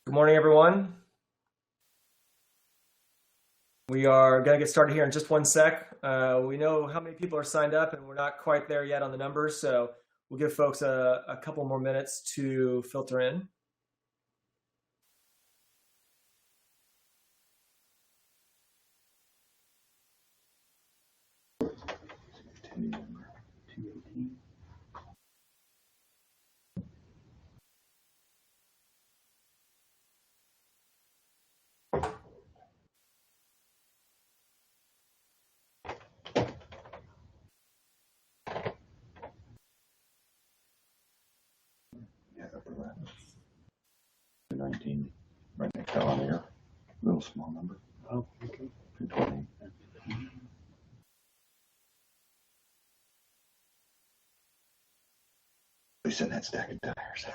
Good morning, everyone. We are going to get started here in just one sec. We know how many people are signed up, and we're not quite there yet on the numbers, so we'll give folks a couple more minutes to filter in. Upper left. 219, right next to on there. Little small number. Oh, okay. 220. We send that stack of tires.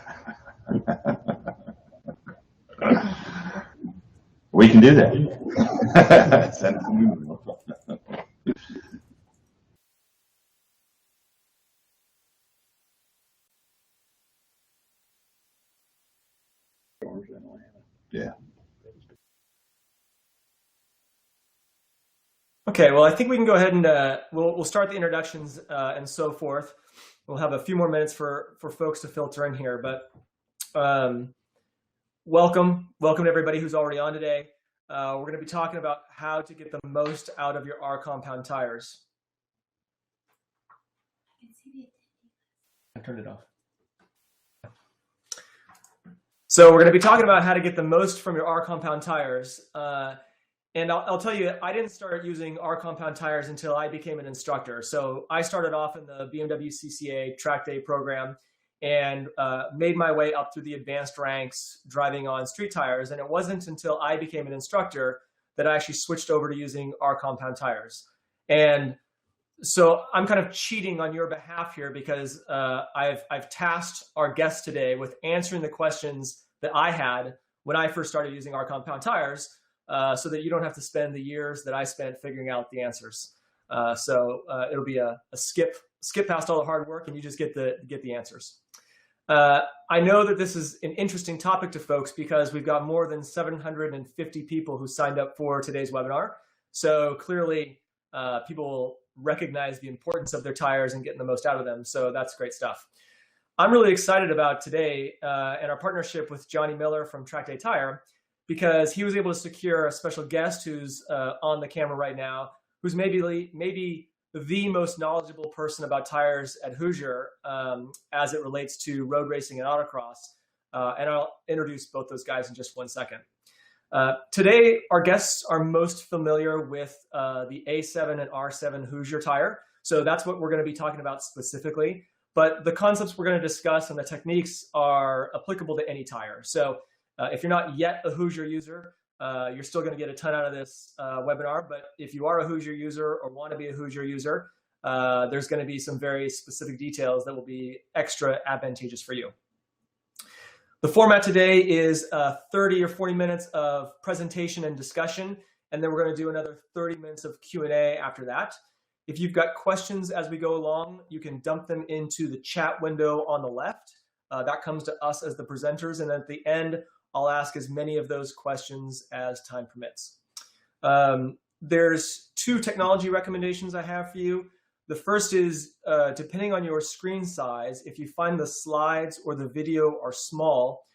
We can do that. Send them. Yeah. Okay, well, I think we can go ahead and we'll start the introductions and so forth. We'll have a few more minutes for folks to filter in here, but welcome to everybody who's already on today. We're going to be talking about how to get the most out of your R compound tires. I turned it off. So we're going to be talking about how to get the most from your R compound tires. And I'll tell you, I didn't start using R compound tires until I became an instructor. So I started off in the BMW CCA track day program and made my way up through the advanced ranks driving on street tires. And it wasn't until I became an instructor that I actually switched over to using R compound tires. And so I'm kind of cheating on your behalf here because I've tasked our guests today with answering the questions that I had when I first started using R compound tires, so that you don't have to spend the years that I spent figuring out the answers. So it'll be a skip past all the hard work, and you just get the answers. I know that this is an interesting topic to folks because we've got more than 750 people who signed up for today's webinar. So clearly, people recognize the importance of their tires and getting the most out of them. So that's great stuff. I'm really excited about today and our partnership with Johnny Miller from TrackDayTire, because he was able to secure a special guest who's on the camera right now, who's maybe the most knowledgeable person about tires at Hoosier as it relates to road racing and autocross. And I'll introduce both those guys in just one second. Today, our guests are most familiar with the A7 and R7 Hoosier tire. So that's what we're going to be talking about specifically. But the concepts we're going to discuss and the techniques are applicable to any tire. So if you're not yet a Hoosier user, you're still going to get a ton out of this webinar. But if you are a Hoosier user or want to be a Hoosier user, there's going to be some very specific details that will be extra advantageous for you. The format today is 30 or 40 minutes of presentation and discussion, and then we're going to do another 30 minutes of Q&A after that. If you've got questions as we go along, you can dump them into the chat window on the left. That comes to us as the presenters, and at the end, I'll ask as many of those questions as time permits. There's two technology recommendations I have for you. The first is, depending on your screen size, if you find the slides or the video are small,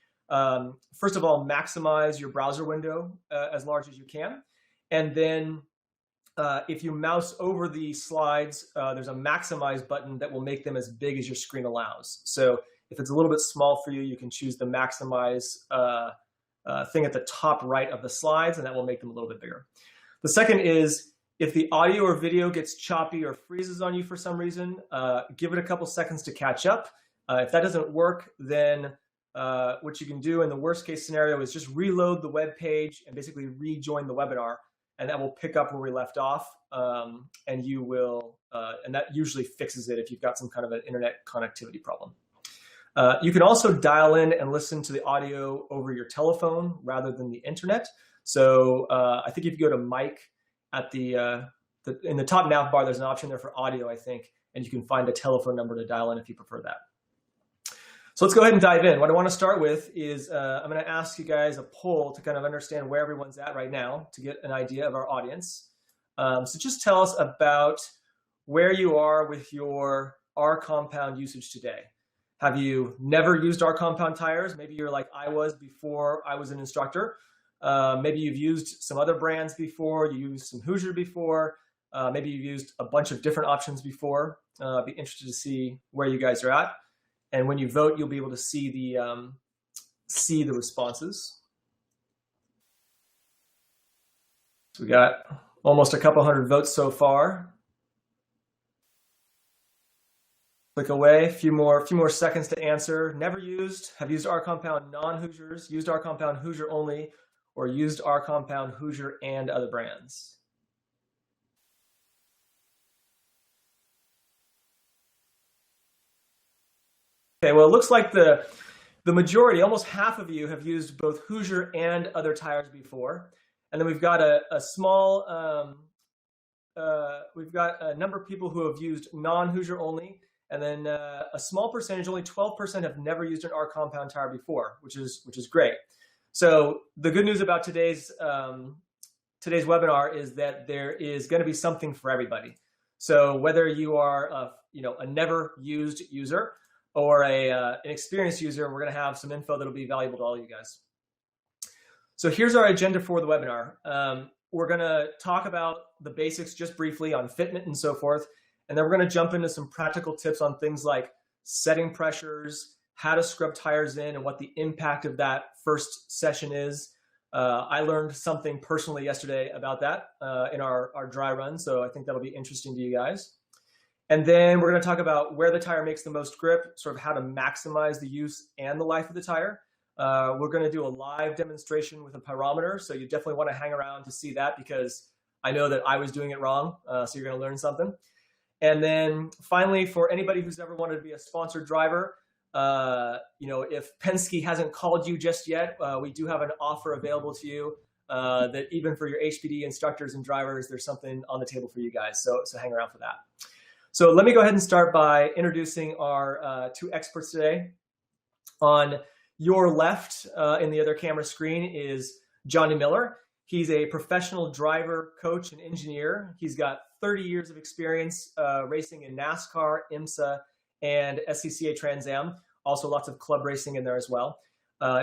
first of all, maximize your browser window as large as you can. And then if you mouse over the slides, there's a maximize button that will make them as big as your screen allows. So if it's a little bit small for you, you can choose the maximize thing at the top right of the slides, and that will make them a little bit bigger. The second is, if the audio or video gets choppy or freezes on you for some reason, give it a couple seconds to catch up. If that doesn't work, then what you can do in the worst case scenario is just reload the web page and basically rejoin the webinar, and that will pick up where we left off. And you will, and that usually fixes it if you've got some kind of an internet connectivity problem. You can also dial in and listen to the audio over your telephone rather than the internet. So I think if you go to mic at in the top nav bar, there's an option there for audio, I think, and you can find a telephone number to dial in if you prefer that. So let's go ahead and dive in. What I want to start with is I'm going to ask you guys a poll to kind of understand where everyone's at right now to get an idea of our audience. So just tell us about where you are with your R compound usage today. Have you never used R compound tires? Maybe you're like I was before I was an instructor. Maybe you've used some other brands before. You used some Hoosier before. Maybe you've used a bunch of different options before. Be interested to see where you guys are at. And when you vote, you'll be able to see the responses. So we got almost a couple hundred votes so far. Click away. A few more seconds to answer. Never used. Have used R compound non-Hoosiers. Used R compound Hoosier only, or used R compound Hoosier and other brands. Okay, well, it looks like the majority, almost half of you, have used both Hoosier and other tires before. And then we've got a small, we've got a number of people who have used non-Hoosier only. And then a small percentage, only 12%, have never used an R compound tire before, which is great. So the good news about today's webinar is that there is going to be something for everybody. So whether you are a never used user or an experienced user, we're going to have some info that'll be valuable to all you guys. So here's our agenda for the webinar. We're going to talk about the basics just briefly on fitment and so forth. And then we're going to jump into some practical tips on things like setting pressures, how to scrub tires in, and what the impact of that first session is. I learned something personally yesterday about that in our dry run, so I think that'll be interesting to you guys. And then we're going to talk about where the tire makes the most grip, sort of how to maximize the use and the life of the tire. We're going to do a live demonstration with a pyrometer, so you definitely want to hang around to see that because I know that I was doing it wrong, so you're going to learn something. And then finally, for anybody who's ever wanted to be a sponsored driver, if Penske hasn't called you just yet, we do have an offer available to you that even for your HPD instructors and drivers, there's something on the table for you guys. So hang around for that. So let me go ahead and start by introducing our two experts today. On your left in the other camera screen is Johnny Miller. He's a professional driver, coach, and engineer. He's got 30 years of experience racing in NASCAR, IMSA, and SCCA Trans Am. Also lots of club racing in there as well.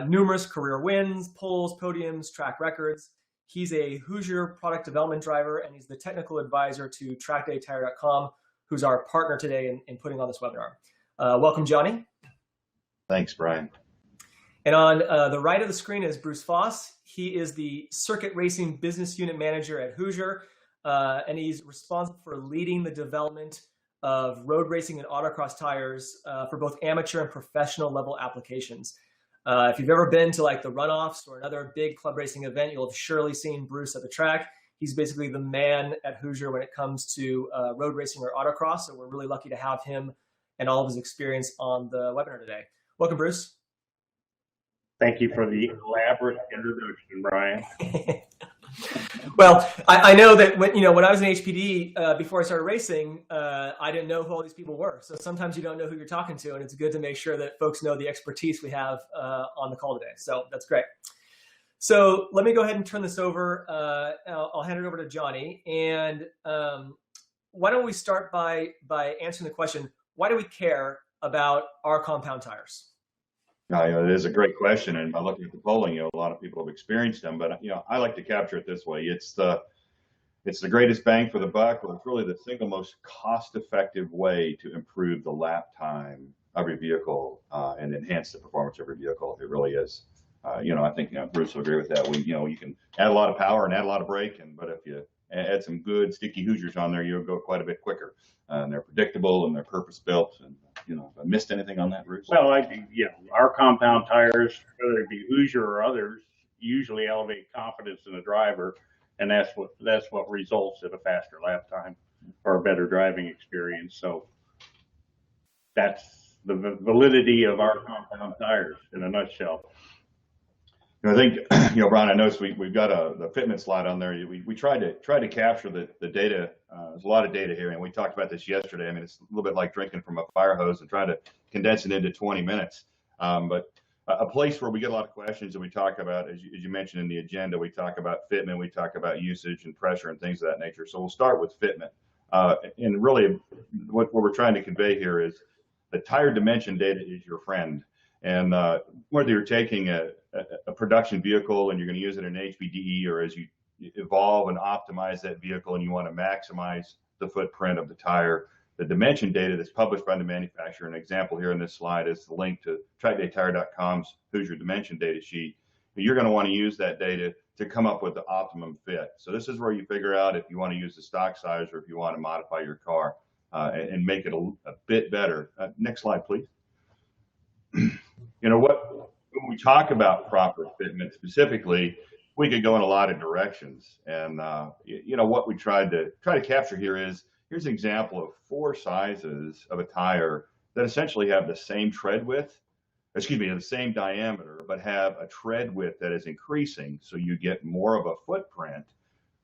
Numerous career wins, poles, podiums, track records. He's a Hoosier product development driver, and he's the technical advisor to TrackDayTire.com, who's our partner today in putting on this webinar. Welcome, Johnny. Thanks, Brian. And on the right of the screen is Bruce Foss. He is the Circuit Racing Business Unit Manager at Hoosier, and he's responsible for leading the development of road racing and autocross tires for both amateur and professional level applications. If you've ever been to like the runoffs or another big club racing event, you'll have surely seen Bruce at the track. He's basically the man at Hoosier when it comes to road racing or autocross. So we're really lucky to have him and all of his experience on the webinar today. Welcome, Bruce. Thank you for the elaborate introduction, Brian. Well, I know that when I was in HPD before I started racing, I didn't know who all these people were. So sometimes you don't know who you're talking to, and it's good to make sure that folks know the expertise we have on the call today. So that's great. So let me go ahead and turn this over. I'll hand it over to Johnny. And why don't we start by answering the question, why do we care about our compound tires? It is a great question, and by looking at the polling, a lot of people have experienced them. But I like to capture it this way: it's the greatest bang for the buck, or it's really the single most cost-effective way to improve the lap time of your vehicle and enhance the performance of your vehicle. It really is. I think Bruce will agree with that. You can add a lot of power and add a lot of brake, but if you add some good sticky Hoosiers on there, you'll go quite a bit quicker. And they're predictable and they're purpose-built. And if I missed anything on that, Bruce? Well, our compound tires, whether it be Hoosier or others, usually elevate confidence in the driver, and that's what results in a faster lap time or a better driving experience. So that's the validity of our compound tires in a nutshell. I think, Brian, I noticed we've got the fitment slide on there. We tried to capture the data. There's a lot of data here, and we talked about this yesterday. I mean, it's a little bit like drinking from a fire hose and trying to condense it into 20 minutes. But a place where we get a lot of questions and we talk about, as you mentioned in the agenda, we talk about fitment, we talk about usage and pressure and things of that nature. So we'll start with fitment. And really what we're trying to convey here is the tire dimension data is your friend. And whether you're taking a production vehicle and you're going to use it in HPDE, or as you evolve and optimize that vehicle and you want to maximize the footprint of the tire, the dimension data that's published by the manufacturer, an example here in this slide is the link to TrackDayTire.com's Hoosier dimension data sheet. You're going to want to use that data to come up with the optimum fit. So this is where you figure out if you want to use the stock size or if you want to modify your car and make it a bit better. Next slide, please. When we talk about proper fitment specifically, we could go in a lot of directions. And what we try to capture here is, here's an example of 4 sizes of a tire that essentially have the same tread width, the same diameter, but have a tread width that is increasing, so you get more of a footprint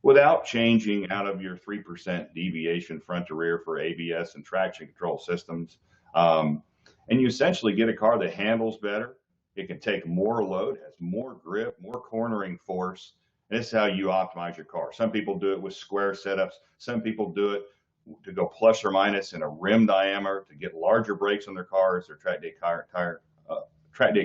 without changing out of your 3% deviation front to rear for ABS and traction control systems. And you essentially get a car that handles better. It can take more load, has more grip, more cornering force. And this is how you optimize your car. Some people do it with square setups. Some people do it to go plus or minus in a rim diameter to get larger brakes on their cars. Their TrackDay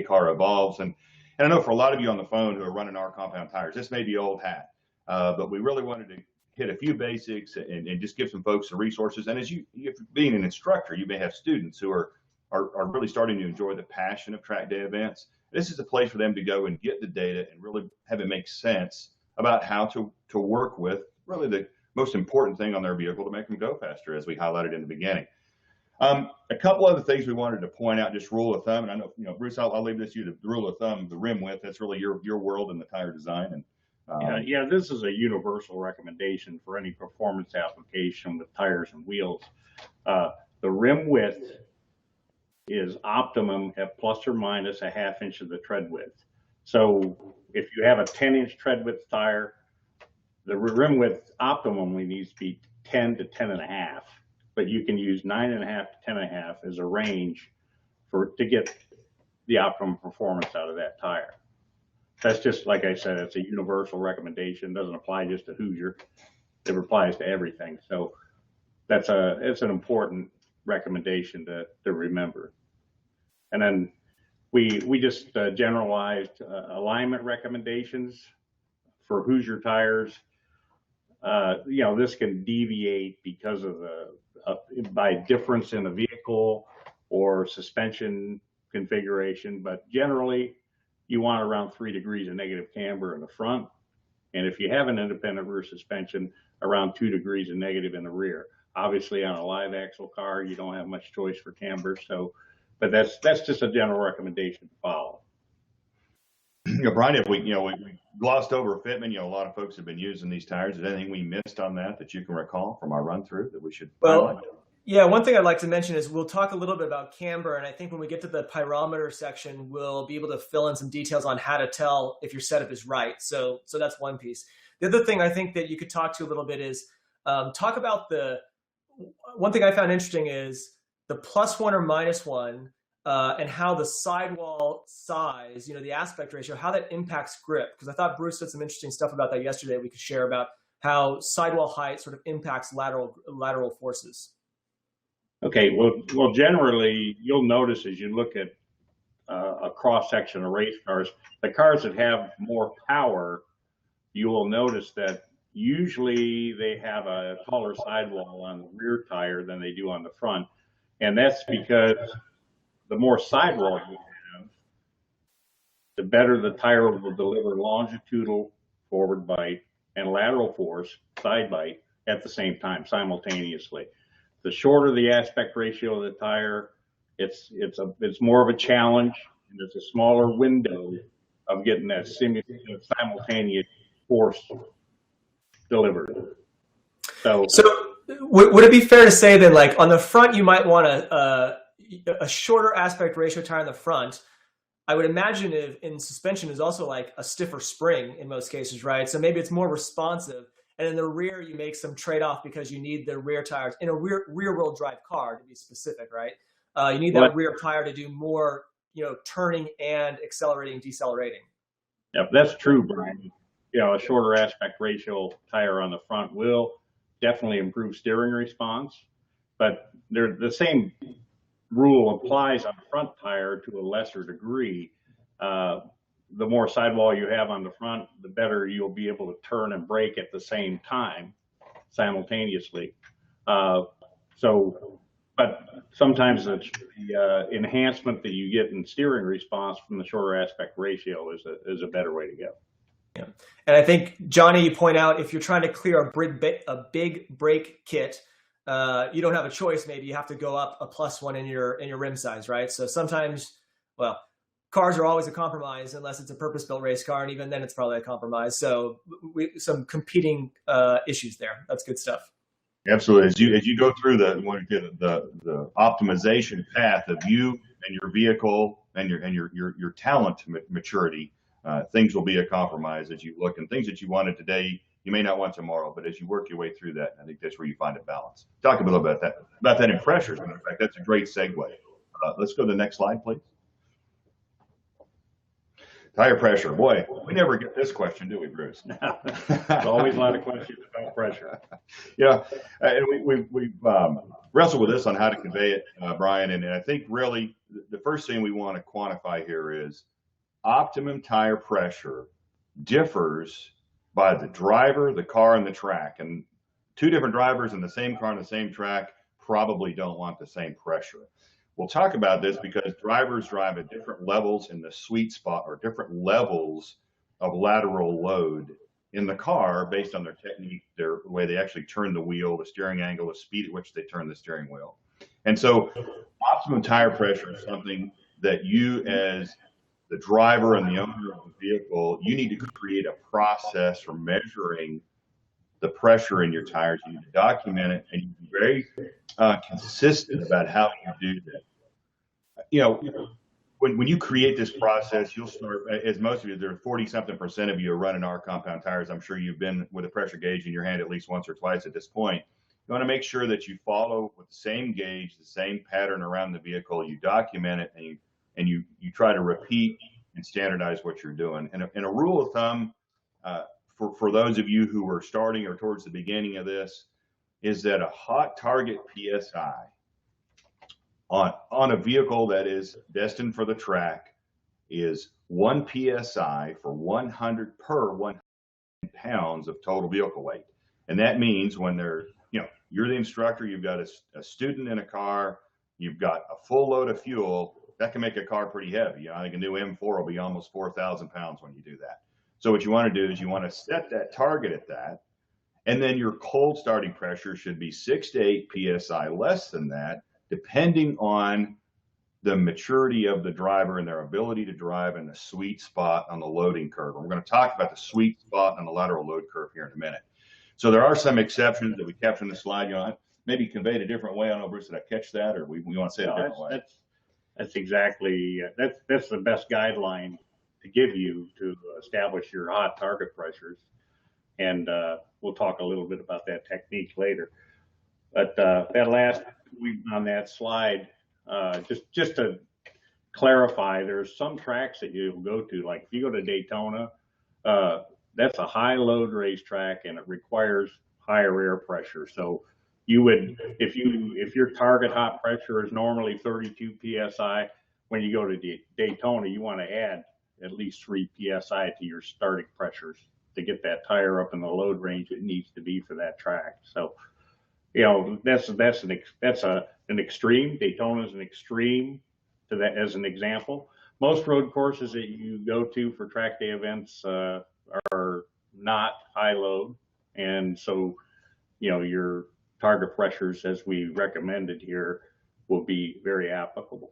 car evolves. And I know for a lot of you on the phone who are running our compound tires, this may be old hat, but we really wanted to hit a few basics and just give some folks some resources. And as you being an instructor, you may have students who are really starting to enjoy the passion of track day events. This is a place for them to go and get the data and really have it make sense about how to work with really the most important thing on their vehicle to make them go faster, as we highlighted in the beginning. A couple other things we wanted to point out, just rule of thumb, and I know, Bruce, I'll leave this to you, the rule of thumb, the rim width, that's really your world in the tire design. And this is a universal recommendation for any performance application with tires and wheels. The rim width is optimum at plus or minus a ½ inch of the tread width. So if you have a 10-inch tread width tire, the rim width optimally needs to be 10 to 10.5, but you can use 9.5 to 10.5 as a range to get the optimum performance out of that tire. That's just, like I said, it's a universal recommendation. It doesn't apply just to Hoosier. It applies to everything. So it's an important recommendation to remember. And then we just generalized alignment recommendations for Hoosier tires. This can deviate because of by difference in the vehicle or suspension configuration, but generally you want around 3 degrees of negative camber in the front. And if you have an independent rear suspension, around 2 degrees of negative in the rear. Obviously on a live axle car, you don't have much choice for camber. But that's just a general recommendation to follow. Brian, if we glossed over fitment, a lot of folks have been using these tires. Is there anything we missed on that you can recall from our run through that we should highlight? Yeah, one thing I'd like to mention is we'll talk a little bit about camber, and I think when we get to the pyrometer section, we'll be able to fill in some details on how to tell if your setup is right. So that's one piece. The other thing I think that you could talk to a little bit is talk about one thing I found interesting is the +1 or -1 and how the sidewall size, the aspect ratio, how that impacts grip. Because I thought Bruce said some interesting stuff about that yesterday we could share about how sidewall height sort of impacts lateral forces. Okay, well, generally, you'll notice as you look at a cross-section of race cars, the cars that have more power, you will notice that usually they have a taller sidewall on the rear tire than they do on the front. And that's because the more sidewall you have, the better the tire will deliver longitudinal forward bite and lateral force, side bite, at the same time, simultaneously. The shorter the aspect ratio of the tire, it's more of a challenge, and it's a smaller window of getting that simultaneous force delivered. So would it be fair to say that, like, on the front, you might want a shorter aspect ratio tire in the front? I would imagine if in suspension is also like a stiffer spring in most cases, right? So maybe it's more responsive. And in the rear, you make some trade-off because you need the rear tires in a rear-wheel drive car, to be specific, right? You need that rear tire to do more, turning and accelerating, decelerating. Yep, that's true, Brian. A shorter aspect ratio tire on the front will definitely improve steering response, but the same rule applies on the front tire to a lesser degree. The more sidewall you have on the front, the better you'll be able to turn and brake at the same time, simultaneously. But sometimes the enhancement that you get in steering response from the shorter aspect ratio is a better way to go. Yeah. And I think, Johnny, you point out if you're trying to clear a big brake kit, you don't have a choice. Maybe you have to go up a +1 in your rim size, right? So sometimes, well, cars are always a compromise unless it's a purpose-built race car, and even then it's probably a compromise. So some competing issues there. That's good stuff. Absolutely. As you go through the optimization path of you and your vehicle and your talent maturity, things will be a compromise as you look, and things that you wanted today you may not want tomorrow. But as you work your way through that, I think that's where you find a balance. Talk a little bit about that in pressures. In fact, that's a great segue. Let's go to the next slide, please. Tire pressure. Boy, we never get this question, do we, Bruce? There's always a lot of questions about pressure. Yeah, and we've wrestled with this on how to convey it, Brian. And I think really the first thing we want to quantify here is optimum tire pressure differs by the driver, the car, and the track. And two different drivers in the same car on the same track probably don't want the same pressure. We'll talk about this because drivers drive at different levels in the sweet spot or different levels of lateral load in the car based on their technique, the way they actually turn the wheel, the steering angle, the speed at which they turn the steering wheel. And so optimum tire pressure is something that you as the driver and the owner of the vehicle, you need to create a process for measuring the pressure in your tires. You need to document it, and you be very consistent about how you do that. When you create this process, you'll start, as most of you, there are 40-something% of you are running our compound tires. I'm sure you've been with a pressure gauge in your hand at least once or twice at this point. You want to make sure that you follow with the same gauge, the same pattern around the vehicle. You document it, and you try to repeat and standardize what you're doing. And a rule of thumb for those of you who are starting or towards the beginning of this is that a hot target PSI on a vehicle that is destined for the track is 1 PSI for 100 per 100 pounds of total vehicle weight. And that means when you're the instructor, you've got a student in a car, you've got a full load of fuel, that can make a car pretty heavy. I think a new M4 will be almost 4,000 pounds when you do that. So what you want to do is you want to set that target at that, and then your cold starting pressure should be 6 to 8 PSI less than that, depending on the maturity of the driver and their ability to drive in the sweet spot on the loading curve. And we're going to talk about the sweet spot on the lateral load curve here in a minute. So there are some exceptions that we captured in the slide. Maybe conveyed a different way. I don't know, Bruce, did I catch that, or we want to say it a different way? That's exactly, that's the best guideline to give you to establish your hot target pressures. And we'll talk a little bit about that technique later. But that last week on that slide, just to clarify, there's some tracks that you'll go to, like if you go to Daytona, that's a high load racetrack and it requires higher air pressure. So you would, if your target hot pressure is normally 32 PSI, when you go to Daytona, you want to add at least 3 PSI to your starting pressures to get that tire up in the load range it needs to be for that track. So, that's an extreme. Daytona is an extreme to that as an example. Most road courses that you go to for track day events are not high load, and so your target pressures, as we recommended here, will be very applicable.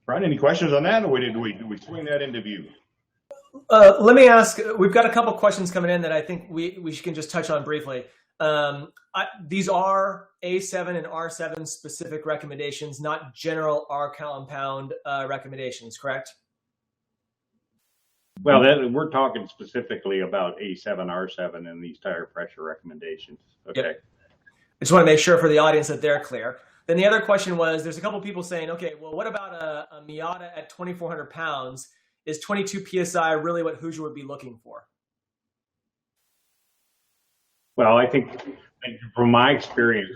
Brian, any questions on that, or do we swing that into view? Let me ask. We've got a couple questions coming in that I think we can just touch on briefly. These are A7 and R7 specific recommendations, not general R compound recommendations, correct? Well, we're talking specifically about A7, R7 and these tire pressure recommendations. Okay. Yep. I just want to make sure for the audience that they're clear. Then the other question was, there's a couple people saying, okay, well, what about a Miata at 2,400 pounds? Is 22 PSI really what Hoosier would be looking for? Well, I think from my experience,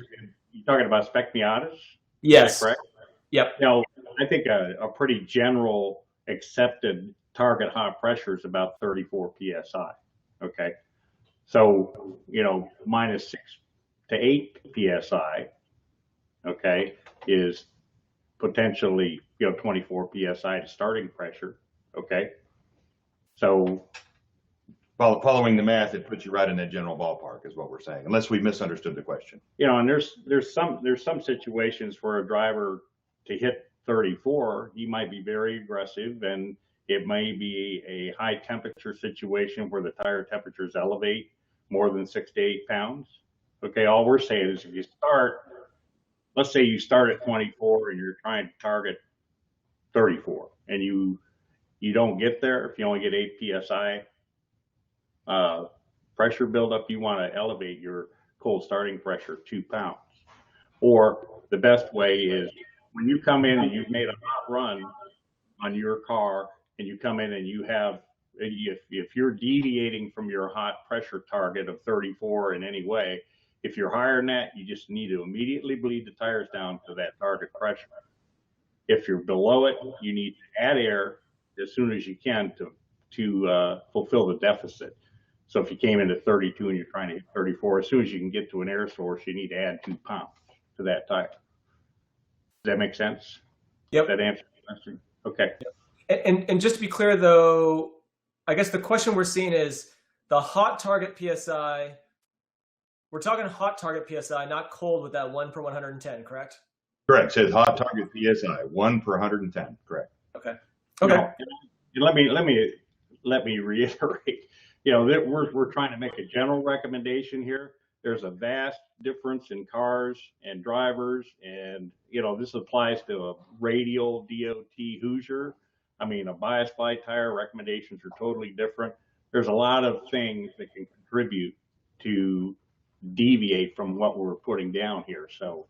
you're talking about spec Miatas? Yes. Is that correct? Yep. You know, I think a pretty general accepted target hot pressure is about 34 PSI. Okay. So, you know, minus 6 to 8 PSI, okay, is potentially, you know, 24 PSI to starting pressure. Okay. So Following the math, it puts you right in that general ballpark, is what we're saying, unless we misunderstood the question. you know, and there's some situations where a driver to hit 34, he might be very aggressive, and it may be a high temperature situation where the tire temperatures elevate more than 6 to 8 pounds. Okay, all we're saying is if you start, let's say you start at 24 and you're trying to target 34, and you don't get there, if you only get 8 psi pressure buildup, you want to elevate your cold starting pressure 2 pounds. Or the best way is when you come in and you've made a hot run on your car, and you come in and you have, if you're deviating from your hot pressure target of 34 in any way, if you're higher than that, you just need to immediately bleed the tires down to that target pressure. If you're below it, you need to add air as soon as you can to fulfill the deficit. So if you came in at 32 and you're trying to hit 34, as soon as you can get to an air source, you need to add 2 pounds to that tire. Does that make sense? Yep. Does that answer the question? Okay. And just to be clear, though, I guess the question we're seeing is the hot target PSI. We're talking hot target PSI, not cold with that 1 per 110, correct? Correct. It says hot target PSI, 1 per 110. Correct. Okay. Okay. Now, and let me reiterate. You know, that we're trying to make a general recommendation here. There's a vast difference in cars and drivers, and you know, this applies to a radial DOT Hoosier. I mean, a bias fly tire recommendations are totally different. There's a lot of things that can contribute to deviate from what we're putting down here. So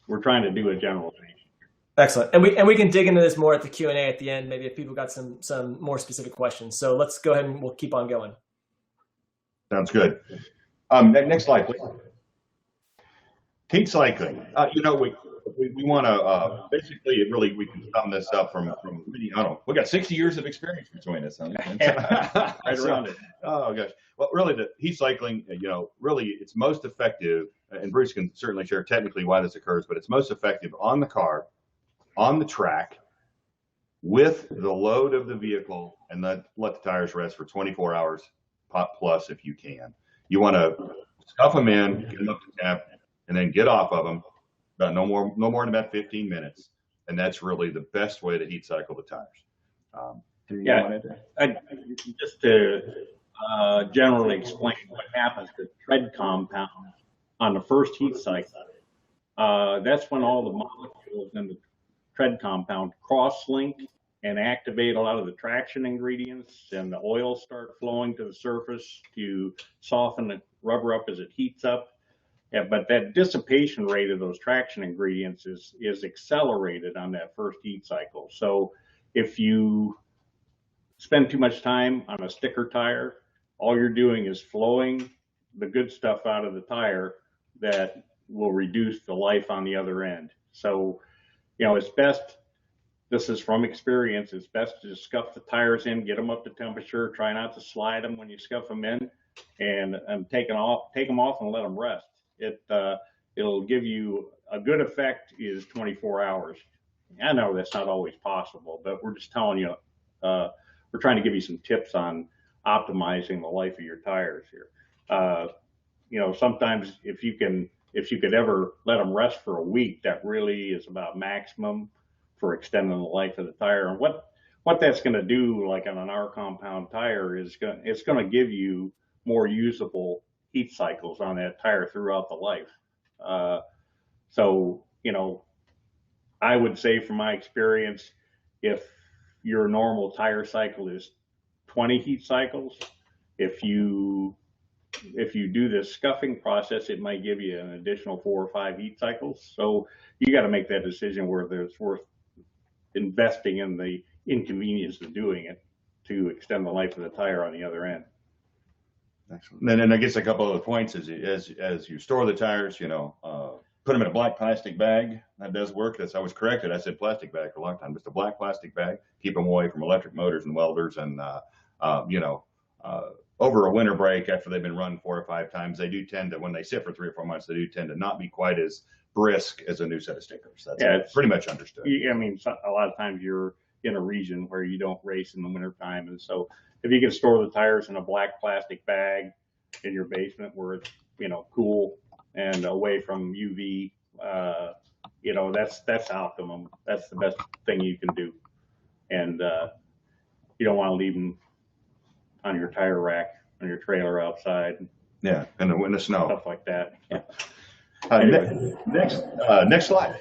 we're trying to do a generalization. Excellent. And we can dig into this more at the Q&A at the end, maybe if people got some more specific questions. So let's go ahead and we'll keep on going. Sounds good. Next slide, please. Heat cycling. You know, we want to basically, we can sum this up from we got 60 years of experience between us. Right around it. Oh gosh. Well, really, the heat cycling, you know, really it's most effective, and Bruce can certainly share technically why this occurs, but it's most effective on the car, on the track, with the load of the vehicle, and let the tires rest for 24 hours plus if you can. You want to scuff them in, get them up to temp, and then get off of them. No more than about 15 minutes, and that's really the best way to heat cycle the tires. Just to generally explain what happens to tread compound on the first heat cycle. That's when all the molecules in the tread compound cross-link and activate a lot of the traction ingredients, and the oils start flowing to the surface to soften the rubber up as it heats up. Yeah, but that dissipation rate of those traction ingredients is accelerated on that first heat cycle. So if you spend too much time on a sticker tire, all you're doing is flowing the good stuff out of the tire that will reduce the life on the other end. So, you know, it's best, this is from experience, it's best to just scuff the tires in, get them up to temperature, try not to slide them when you scuff them in, and take them off and let them rest. It'll give you a good effect is 24 hours. I know that's not always possible, but we're just telling you, we're trying to give you some tips on optimizing the life of your tires here. You know, sometimes if you could ever let them rest for a week, that really is about maximum for extending the life of the tire. And what that's going to do, like on an R compound tire, is it's going to give you more usable heat cycles on that tire throughout the life. So, you know, I would say from my experience, if your normal tire cycle is 20 heat cycles, if you if you do this scuffing process, it might give you an additional 4 or 5 heat cycles. So you got to make that decision whether it's worth investing in the inconvenience of doing it to extend the life of the tire on the other end. Excellent. And then I guess a couple other points is as you store the tires, put them in a black plastic bag. That does work. I was corrected. I said plastic bag for a long time. Just a black plastic bag. Keep them away from electric motors and welders. And over a winter break, after they've been run 4 or 5 times, they do tend to, when they sit for 3 or 4 months, they do tend to not be quite as brisk as a new set of stickers. That's pretty much understood. I mean, a lot of times you're in a region where you don't race in the wintertime. And so if you can store the tires in a black plastic bag in your basement where it's, cool and away from UV, that's optimum. That's the best thing you can do. And you don't want to leave them on your tire rack, on your trailer outside. Yeah, in the snow. Stuff like that. Yeah. Anyway. Next slide.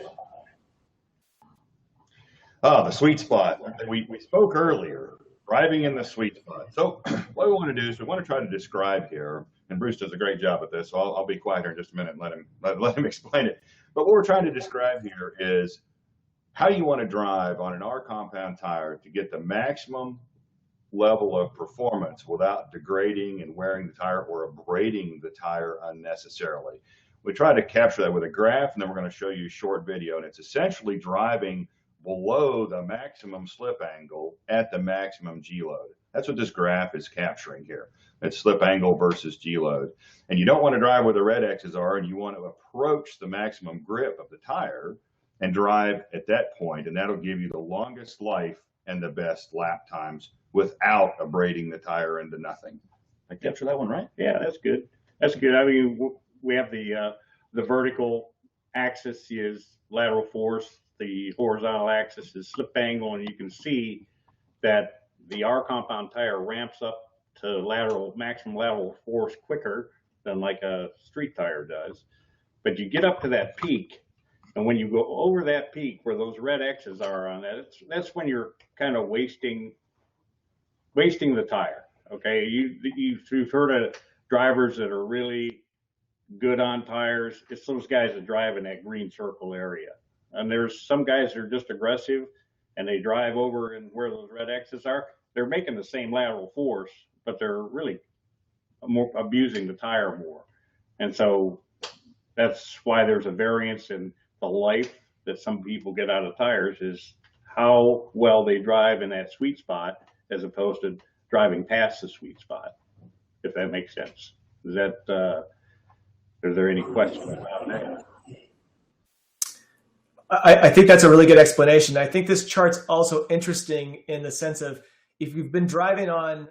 The sweet spot. We spoke earlier, driving in the sweet spot. So what we want to do is we want to try to describe here, and Bruce does a great job at this, so I'll be quiet here in just a minute and let him explain it. But what we're trying to describe here is how you want to drive on an R compound tire to get the maximum level of performance without degrading and wearing the tire or abrading the tire unnecessarily. We try to capture that with a graph, and then we're going to show you a short video, and it's essentially driving below the maximum slip angle at the maximum G load. That's what this graph is capturing here. It's slip angle versus G load. And you don't want to drive where the red X's are, and you want to approach the maximum grip of the tire and drive at that point, and that'll give you the longest life and the best lap times without abrading the tire into nothing. I capture that one right? Yeah, that's good. That's good. I mean, we have the vertical axis is lateral force, the horizontal axis is slip angle, and you can see that the R compound tire ramps up to maximum lateral force quicker than like a street tire does. But you get up to that peak, and when you go over that peak where those red X's are on that, that's when you're kind of wasting the tire. Okay, you've heard of drivers that are really good on tires. It's those guys that drive in that green circle area. And there's some guys that are just aggressive and they drive over and where those red X's are. They're making the same lateral force, but they're really more abusing the tire more. And so that's why there's a variance in the life that some people get out of tires, is how well they drive in that sweet spot as opposed to driving past the sweet spot, if that makes sense. Is that, is there any questions about that? I think that's a really good explanation. I think this chart's also interesting in the sense of if you've been driving on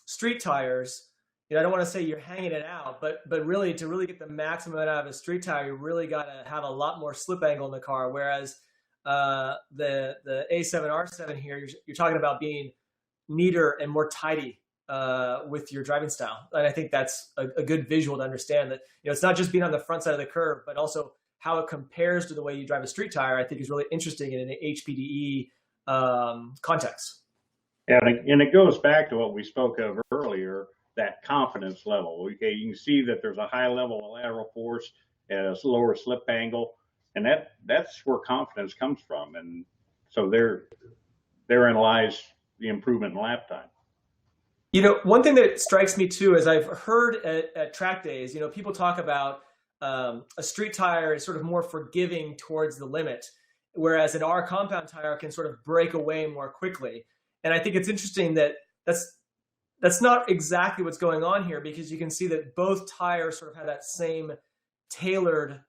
street tires, I don't want to say you're hanging it out, but really to really get the maximum out of a street tire, you really got to have a lot more slip angle in the car. Whereas the A7R7 here, you're talking about being neater and more tidy with your driving style. And I think that's a good visual to understand that, it's not just being on the front side of the curve, but also how it compares to the way you drive a street tire, I think is really interesting in an HPDE context. Yeah, and it goes back to what we spoke of earlier, that confidence level. Okay, you can see that there's a high level of lateral force and a lower slip angle, and that's where confidence comes from. And so therein lies the improvement in lap time. One thing that strikes me too is I've heard at track days, people talk about a street tire is sort of more forgiving towards the limit, whereas an R compound tire can sort of break away more quickly. And I think it's interesting that that's not exactly what's going on here, because you can see that both tires sort of have that same tailored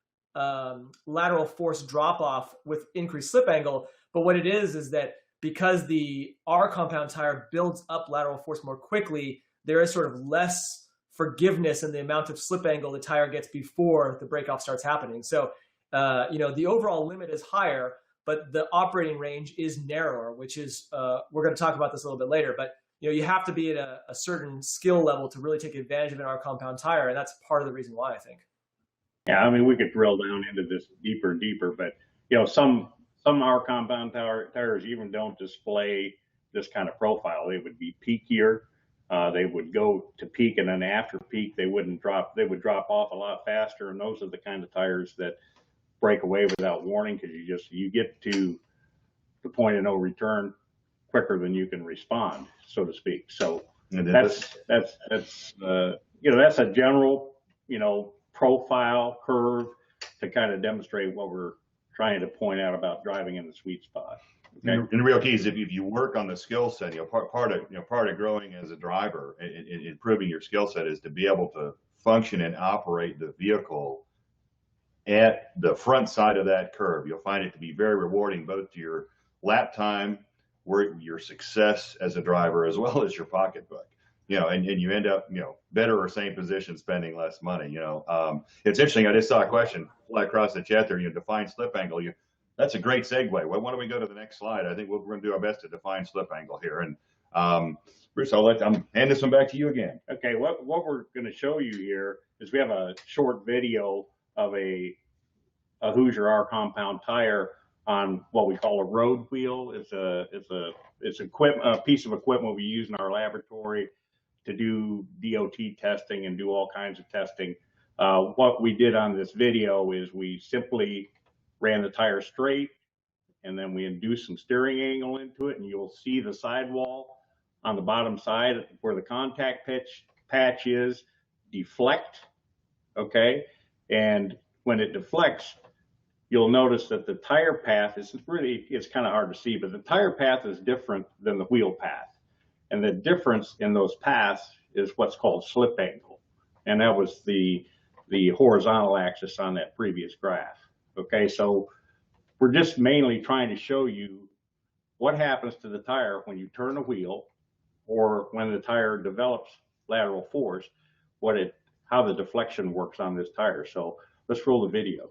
lateral force drop off with increased slip angle. But what it is that because the R compound tire builds up lateral force more quickly, there is sort of less forgiveness in the amount of slip angle the tire gets before the break off starts happening. So, the overall limit is higher, but the operating range is narrower, which is, we're going to talk about this a little bit later, but you have to be at a certain skill level to really take advantage of an R compound tire. And that's part of the reason why, I think. Yeah, I mean, we could drill down into this deeper, but some R compound tires even don't display this kind of profile. They would be peakier. They would go to peak, and then after peak, they would drop off a lot faster. And those are the kind of tires that break away without warning, because you get to the point of no return quicker than you can respond, so to speak. So that's a general, profile curve to kind of demonstrate what we're trying to point out about driving in the sweet spot. Okay? And the real key is if you work on the skill set, part of growing as a driver and improving your skill set is to be able to function and operate the vehicle at the front side of that curve. You'll find it to be very rewarding, both to your lap time, your success as a driver, as well as your pocketbook. And you end up, better or same position, spending less money. It's interesting. I just saw a question fly across the chat there. Define slip angle. That's a great segue. Why don't we go to the next slide? I think we're going to do our best to define slip angle here. And Bruce, I'm hand this one back to you again. Okay. What we're going to show you here is we have a short video of a Hoosier R compound tire on what we call a road wheel. It's a piece of equipment we use in our laboratory to do DOT testing and do all kinds of testing. What we did on this video is we simply ran the tire straight, and then we induced some steering angle into it, and you'll see the sidewall on the bottom side where the contact patch is deflect. Okay, and when it deflects, you'll notice that the tire path it's kind of hard to see, but the tire path is different than the wheel path. And the difference in those paths is what's called slip angle. And that was the horizontal axis on that previous graph. Okay, so we're just mainly trying to show you what happens to the tire when you turn a wheel, or when the tire develops lateral force, how the deflection works on this tire. So let's roll the video.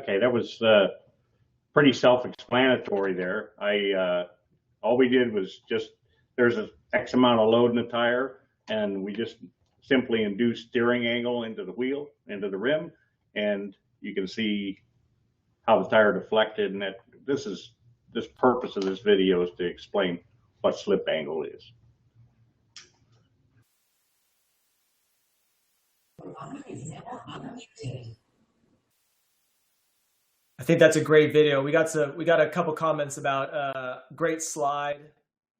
Okay, that was pretty self-explanatory there. All we did was there's an X amount of load in the tire, and we just simply induced steering angle into the wheel, into the rim, and you can see how the tire deflected. And this purpose of this video is to explain what slip angle is. I think that's a great video. We got a couple comments about great slide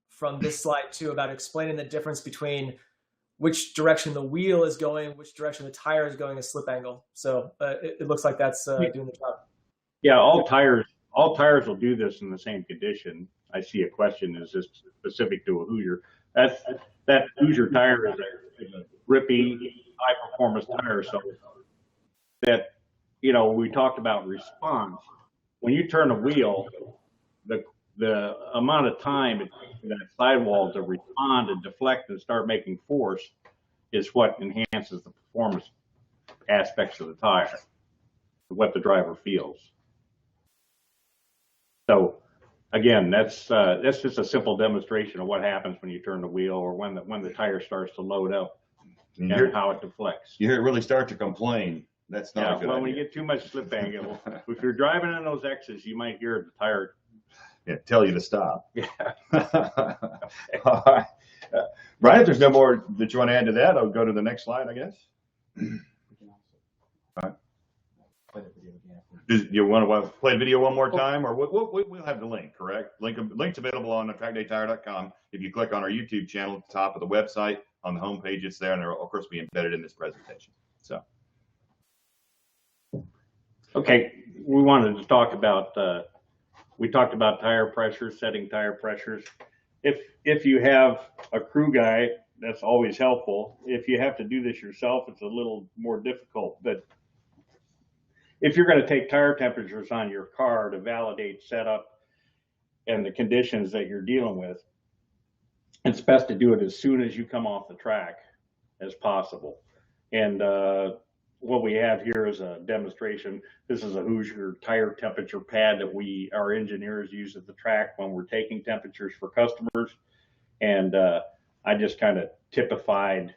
from this slide too, about explaining the difference between which direction the wheel is going, which direction the tire is going, a slip angle. So it looks like that's doing the job. Yeah, all tires will do this in the same condition. I see a question, is this specific to a Hoosier? That Hoosier tire is a grippy, high performance tire. So that, we talked about response. When you turn a wheel, the amount of time it takes for that sidewall to respond and deflect and start making force is what enhances the performance aspects of the tire, what the driver feels. So again, that's just a simple demonstration of what happens when you turn the wheel, or when the tire starts to load up, and how it deflects. You hear it really start to complain. That's not a good idea. When you get too much slip angle, if you're driving on those X's, you might hear the tire tell you to stop. Yeah. All right. Brian, if there's no more that you want to add to that, I'll go to the next slide, I guess. All right. Do you want to play the video one more time, or we'll have the link, correct? Link's available on TrackDayTire.com. If you click on our YouTube channel at the top of the website, on the home page, it's there, and it'll, of course, be embedded in this presentation. So. Okay, we wanted to talk about, we talked about tire pressures, setting tire pressures. If you have a crew guy, that's always helpful. If you have to do this yourself, it's a little more difficult. But if you're going to take tire temperatures on your car to validate setup and the conditions that you're dealing with, it's best to do it as soon as you come off the track as possible. And what we have here is a demonstration. This is a Hoosier tire temperature pad that our engineers use at the track when we're taking temperatures for customers. And I just kind of typified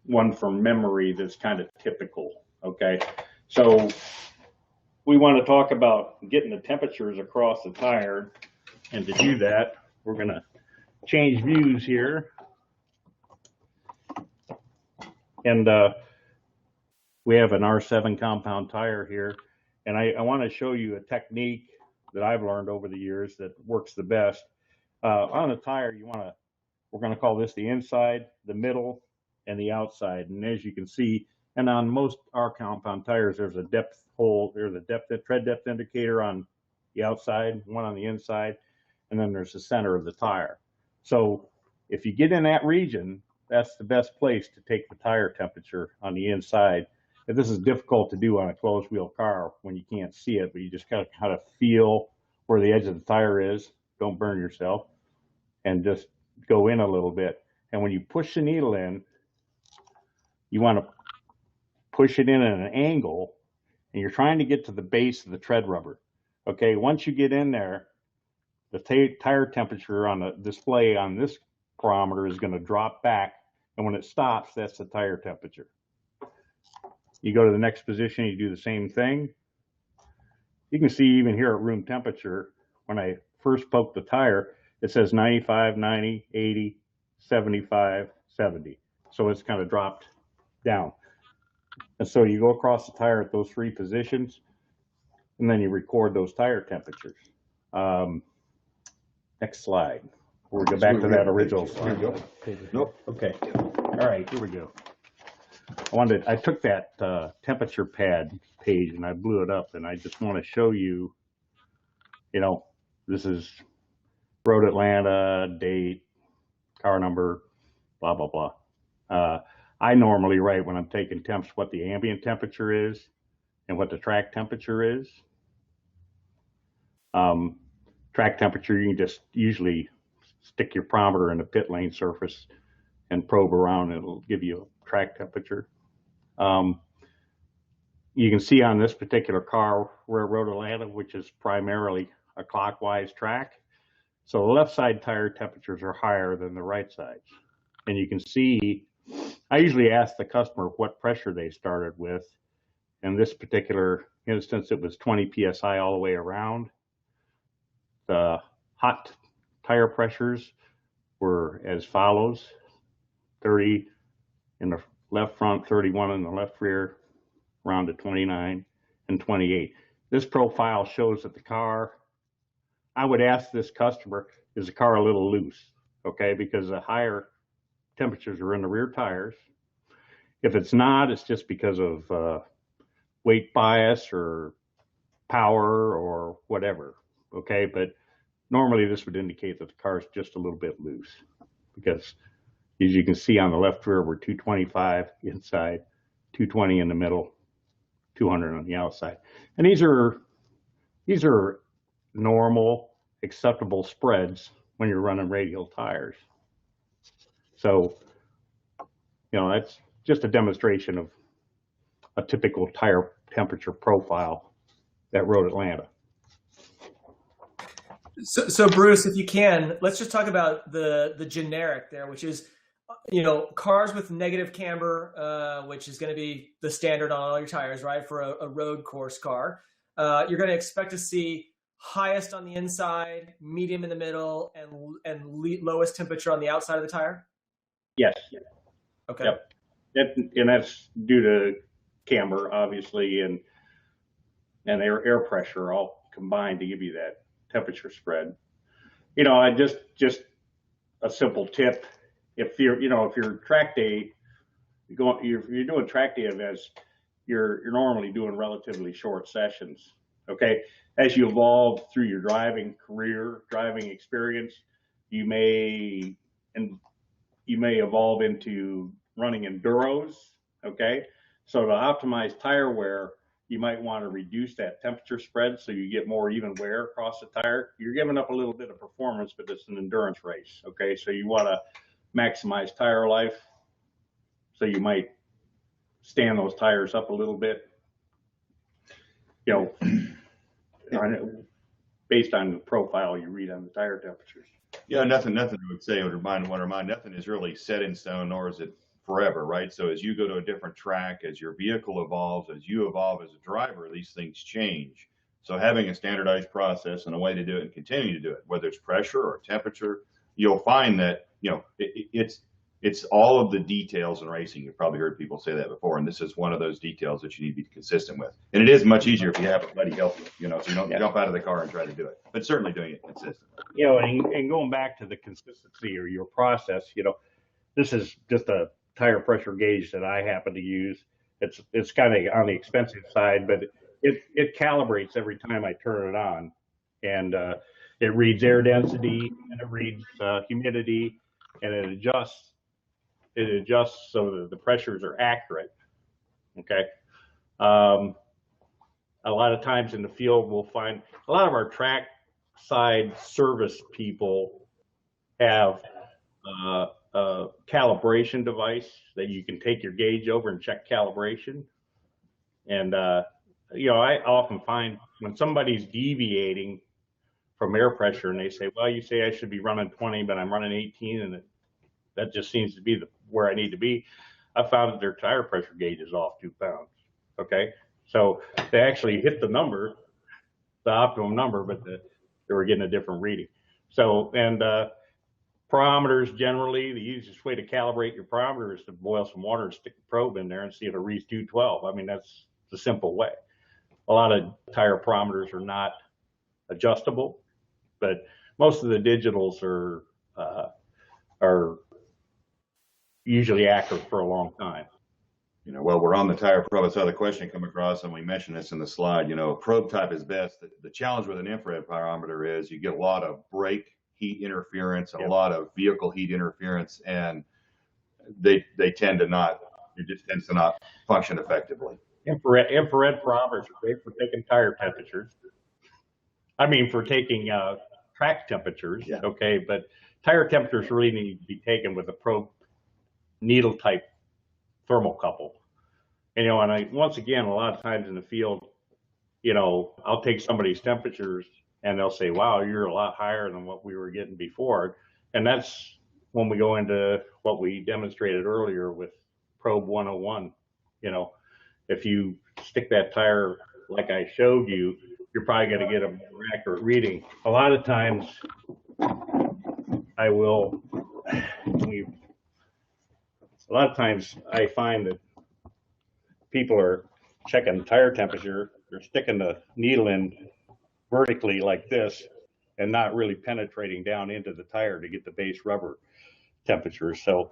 one from memory that's kind of typical. Okay, so we want to talk about getting the temperatures across the tire, and to do that, we're going to change views here. And we have an R7 compound tire here, and I want to show you a technique that I've learned over the years that works the best. On a tire, we're going to call this the inside, the middle, and the outside. And as you can see, and on most R compound tires, there's a depth hole, there's a tread depth indicator on the outside, one on the inside, and then there's the center of the tire. So if you get in that region, that's the best place to take the tire temperature on the inside. And this is difficult to do on a closed wheel car when you can't see it, but you just gotta kind of feel where the edge of the tire is. Don't burn yourself, and just go in a little bit. And when you push the needle in, you want to push it in at an angle, and you're trying to get to the base of the tread rubber. Okay, once you get in there, the tire temperature on the display on this barometer is going to drop back, and when it stops, that's the tire temperature. You go to the next position, you do the same thing. You can see even here at room temperature, when I first poke the tire, it says 95, 90, 80, 75, 70. So it's kind of dropped down. And so you go across the tire at those three positions, and then you record those tire temperatures. Next slide. We'll go back to that original slide. Here we go. Nope. Okay. All right, here we go. I took that temperature pad page and I blew it up, and I just want to show you, this is Road Atlanta, date, car number, blah, blah, blah. I normally write when I'm taking temps what the ambient temperature is and what the track temperature is. Track temperature, you can just usually stick your barometer in the pit lane surface and probe around, and it'll give you a track temperature. You can see on this particular car, we're at Road Atlanta, which is primarily a clockwise track. So the left side tire temperatures are higher than the right sides. And you can see, I usually ask the customer what pressure they started with. In this particular instance, it was 20 PSI all the way around. The hot tire pressures were as follows: 30 in the left front, 31 in the left rear, around to 29 and 28. This profile shows that the car, I would ask this customer, is the car a little loose? Okay, because the higher temperatures are in the rear tires. If it's not, it's just because of weight bias or power or whatever. Okay, but normally this would indicate that the car is just a little bit loose, because as you can see on the left rear, we're 225 inside, 220 in the middle, 200 on the outside. And these are normal, acceptable spreads when you're running radial tires. So, that's just a demonstration of a typical tire temperature profile at Road Atlanta. So Bruce, if you can, let's just talk about the generic there, which is, cars with negative camber, which is going to be the standard on all your tires, right? For a road course car, you're going to expect to see highest on the inside, medium in the middle, and lowest temperature on the outside of the tire. Yes. Okay. Yep. And that's due to camber, obviously, and air pressure all combined to give you that temperature spread. I just a simple tip. If you're track day, you're doing track day events, you're normally doing relatively short sessions. Okay, as you evolve through your driving experience, you may evolve into running enduros. Okay, so to optimize tire wear, you might want to reduce that temperature spread so you get more even wear across the tire. You're giving up a little bit of performance, but it's an endurance race. Okay, so you want to maximize tire life. So you might stand those tires up a little bit, based on the profile you read on the tire temperatures. Yeah, nothing I would say would remind, nothing is really set in stone, nor is it forever, right? So as you go to a different track, as your vehicle evolves, as you evolve as a driver, these things change. So having a standardized process and a way to do it and continue to do it, whether it's pressure or temperature, you'll find that, it's all of the details in racing. You've probably heard people say that before, and this is one of those details that you need to be consistent with. And it is much easier if you have a buddy help you, so you don't jump out of the car and try to do it, but certainly doing it consistently. And going back to the consistency or your process, this is just a tire pressure gauge that I happen to use. It's kind of on the expensive side, but it calibrates every time I turn it on, and it reads air density and it reads humidity, and it adjusts so that the pressures are accurate. Okay. A lot of times in the field, we'll find a lot of our track side service people have a calibration device that you can take your gauge over and check calibration. And, I often find when somebody's deviating from air pressure and they say, well, you say I should be running 20, but I'm running 18, and that just seems to be where I need to be. I found that their tire pressure gauge is off 2 pounds. Okay. So they actually hit the number, the optimum number, but they were getting a different reading. So, and perometers, generally, the easiest way to calibrate your perometer is to boil some water and stick the probe in there and see if it reads 212. I mean, that's the simple way. A lot of tire perometers are not adjustable, but most of the digitals are usually accurate for a long time. Well, we're on the tire probe. I saw the question come across, and we mentioned this in the slide. Probe type is best. The challenge with an infrared pyrometer is you get a lot of brake heat interference, a lot of vehicle heat interference, and they tend to not. It just tends to not function effectively. Infrared pyrometers are great for taking tire temperatures. I mean, for taking track temperatures. Yeah. Okay, but tire temperatures really need to be taken with a probe needle type thermocouple. And once again, a lot of times in the field, I'll take somebody's temperatures and they'll say, wow, you're a lot higher than what we were getting before. And that's when we go into what we demonstrated earlier with Probe 101. If you stick that tire like I showed you, you're probably going to get a more accurate reading. A lot of times I find that people are checking the tire temperature, they're sticking the needle in vertically like this and not really penetrating down into the tire to get the base rubber temperature. So,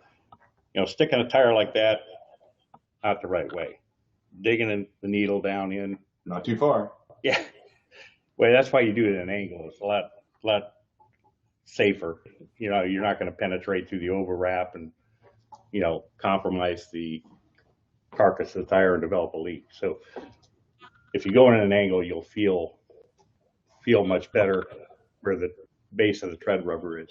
sticking a tire like that, not the right way. Digging the needle down in. Not too far. Yeah. Well, that's why you do it at an angle. It's a lot safer. You're not going to penetrate through the overwrap and, compromise the carcass of the tire and develop a leak. So if you go in at an angle, you'll feel much better where the base of the tread rubber is.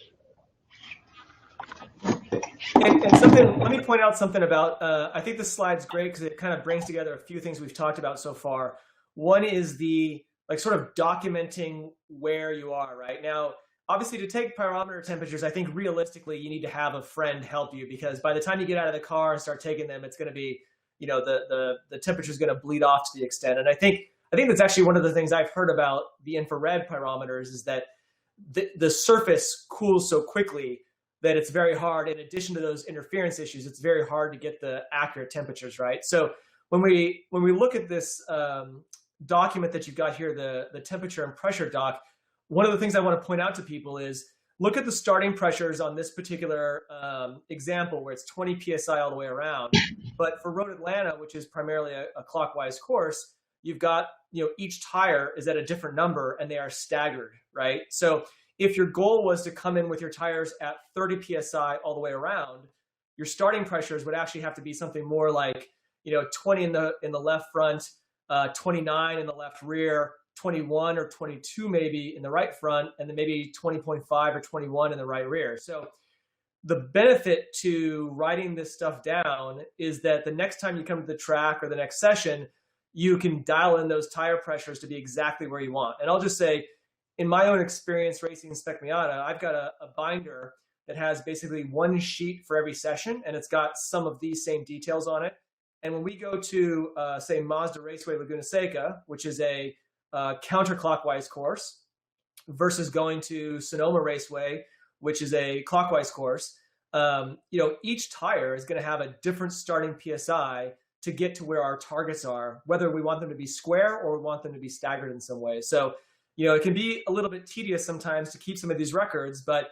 And something, let me point out something about, I think this slide's great because it kind of brings together a few things we've talked about so far. One is the sort of documenting where you are right now. Obviously, to take pyrometer temperatures, I think realistically you need to have a friend help you, because by the time you get out of the car and start taking them, it's going to be, the temperature is going to bleed off to the extent. And I think that's actually one of the things I've heard about the infrared pyrometers is that the surface cools so quickly that it's very hard. In addition to those interference issues, it's very hard to get the accurate temperatures, right? So when we look at this document that you've got here, the temperature and pressure doc, one of the things I want to point out to people is look at the starting pressures on this particular example where it's 20 PSI all the way around. But for Road Atlanta, which is primarily a clockwise course, you've got, each tire is at a different number and they are staggered, right? So if your goal was to come in with your tires at 30 PSI all the way around, your starting pressures would actually have to be something more like, 20 in the left front, 29 in the left rear, 21 or 22 maybe in the right front, and then maybe 20.5 or 21 in the right rear. So the benefit to writing this stuff down is that the next time you come to the track or the next session, you can dial in those tire pressures to be exactly where you want. And I'll just say, in my own experience racing Spec Miata, I've got a binder that has basically one sheet for every session, and it's got some of these same details on it. And when we go to, say, Mazda Raceway Laguna Seca, which is a counterclockwise course, versus going to Sonoma Raceway, which is a clockwise course, each tire is going to have a different starting PSI to get to where our targets are, whether we want them to be square or we want them to be staggered in some way. So, it can be a little bit tedious sometimes to keep some of these records, but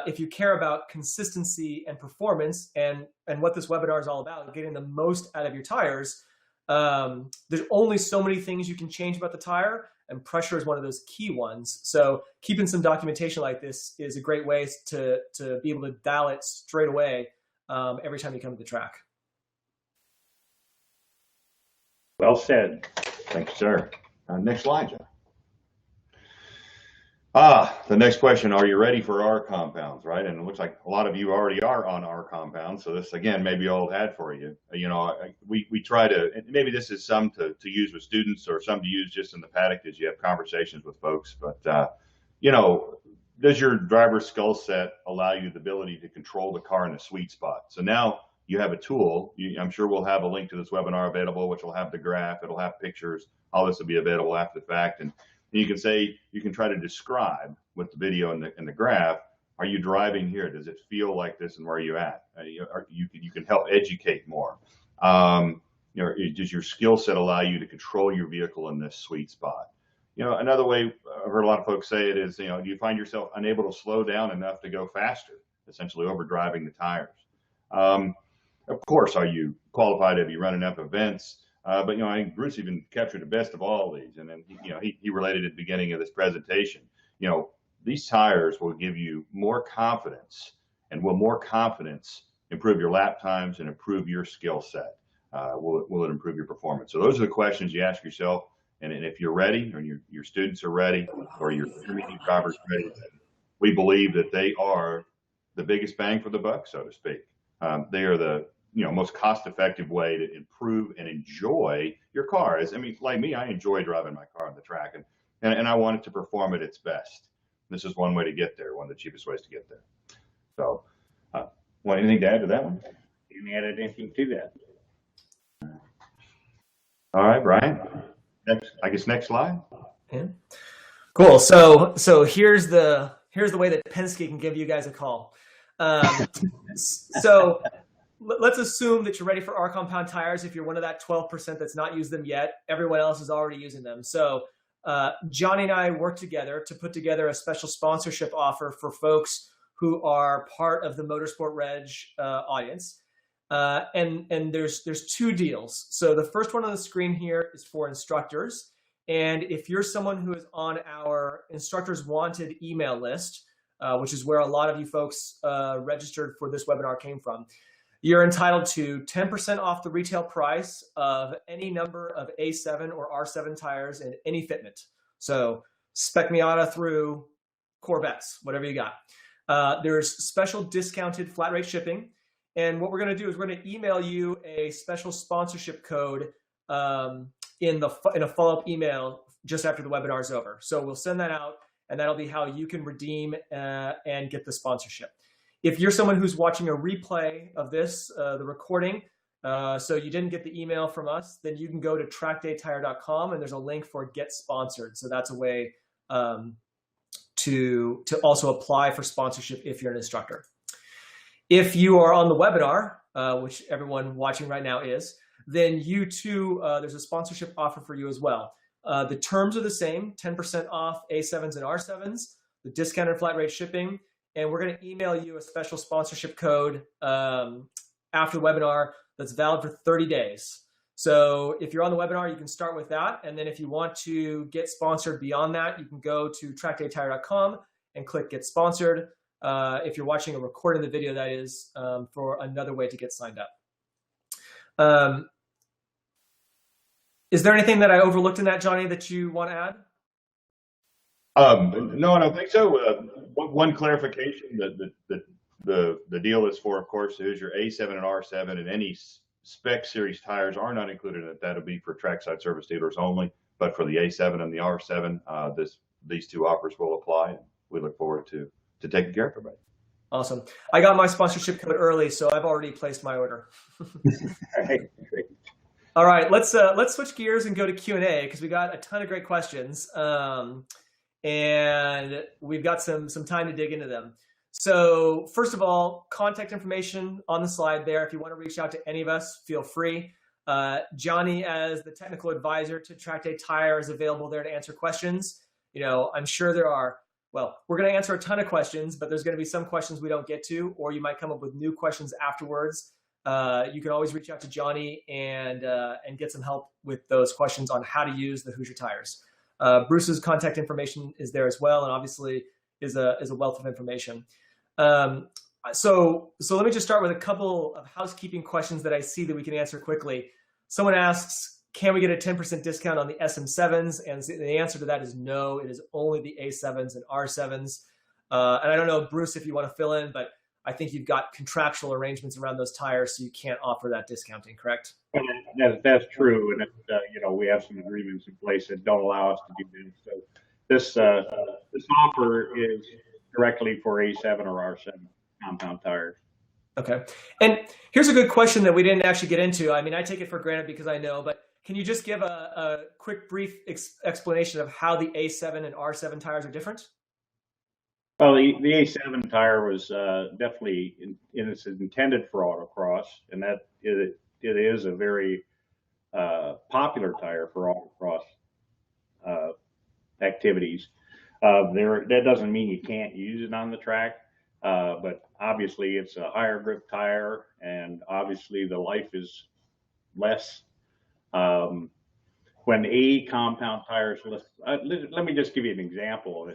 if you care about consistency and performance and what this webinar is all about, getting the most out of your tires, there's only so many things you can change about the tire, and pressure is one of those key ones. So keeping some documentation like this is a great way to be able to dial it straight away every time you come to the track. Well said. Thank you, sir. Next slide, John. The next question, are you ready for R compounds, right? And it looks like a lot of you already are on R compounds. So this, again, may be old hat for you. We try to, and maybe this is some to use with students or some to use just in the paddock as you have conversations with folks. But, does your driver's skill set allow you the ability to control the car in a sweet spot? So now you have a tool. I'm sure we'll have a link to this webinar available, which will have the graph. It'll have pictures. All this will be available after the fact. And you can try to describe with the video and the graph, are you driving here? Does it feel like this and where are you at? You can help educate more. Does your skill set allow you to control your vehicle in this sweet spot? Another way I've heard a lot of folks say it is, do you find yourself unable to slow down enough to go faster, essentially overdriving the tires? Of course, are you qualified to be running up events? But I think Bruce even captured the best of all of these, and then he related at the beginning of this presentation. These tires will give you more confidence, and will more confidence improve your lap times and improve your skill set? Will it improve your performance? So those are the questions you ask yourself, and if you're ready, or your students are ready, or your intermediate drivers are ready, we believe that they are the biggest bang for the buck, so to speak. They are the most cost-effective way to improve and enjoy your car. Like me, I enjoy driving my car on the track, and I want it to perform at its best. This is one way to get there, one of the cheapest ways to get there. So, want anything to add to that one? You can add anything to that. All right, Brian. Next slide. Yeah. Cool. So here's the way that Penske can give you guys a call. So let's assume that you're ready for R compound tires. If you're one of that 12% that's not used them yet, everyone else is already using them. So Johnny and I worked together to put together a special sponsorship offer for folks who are part of the Motorsport Reg audience. And there's two deals. So the first one on the screen here is for instructors. And if you're someone who is on our Instructors Wanted email list, which is where a lot of you folks registered for this webinar came from, you're entitled to 10% off the retail price of any number of A7 or R7 tires in any fitment. So Spec Miata through Corvettes, whatever you got. There's special discounted flat rate shipping. And what we're going to do is we're going to email you a special sponsorship code in a follow-up email just after the webinar is over. So we'll send that out, and that'll be how you can redeem and get the sponsorship. If you're someone who's watching a replay of this, the recording, so you didn't get the email from us, then you can go to TrackDayTire.com, and there's a link for Get Sponsored. So that's a way to also apply for sponsorship if you're an instructor. If you are on the webinar, which everyone watching right now is, then you too, there's a sponsorship offer for you as well. The terms are the same, 10% off A7s and R7s, the discounted flat rate shipping, and we're going to email you a special sponsorship code after the webinar that's valid for 30 days. So if you're on the webinar, you can start with that. And then if you want to get sponsored beyond that, you can go to TrackDayTire.com and click Get Sponsored. If you're watching a recording of the video, that is for another way to get signed up. Is there anything that I overlooked in that, Johnny, that you want to add? No, I don't think so. One clarification that the deal is for, of course, the Hoosier A7 and R7, and any spec series tires are not included in it. That'll be for trackside service dealers only. But for the A7 and the R7, these two offers will apply. And we look forward to taking care of everybody. Awesome. I got my sponsorship code early, so I've already placed my order. All right, let's switch gears and go to Q&A because we got a ton of great questions, and we've got some time to dig into them. So first of all, contact information on the slide there. If you want to reach out to any of us, feel free. Johnny, as the technical advisor to TrackDayTire, is available there to answer questions. I'm sure there are. Well, we're going to answer a ton of questions, but there's going to be some questions we don't get to, or you might come up with new questions afterwards. You can always reach out to Johnny and get some help with those questions on how to use the Hoosier tires. Bruce's contact information is there as well, and obviously is a wealth of information. So let me just start with a couple of housekeeping questions that I see that we can answer quickly. Someone asks, can we get a 10% discount on the SM7s? And the answer to that is no. It is only the A7s and R7s. And I don't know, Bruce, if you want to fill in, but I think you've got contractual arrangements around those tires, so you can't offer that discounting, correct? That's true, and we have some agreements in place that don't allow us to do this. So this offer is directly for A7 or R7 compound tires. Okay. And here's a good question that we didn't actually get into. I mean, I take it for granted because I know, but can you just give a quick, brief explanation of how the A7 and R7 tires are different? Well, the A7 tire was definitely it's intended for autocross, and that it is a very popular tire for autocross activities. That doesn't mean you can't use it on the track, but obviously it's a higher grip tire, and obviously the life is less. When A compound tires, let me just give you an example.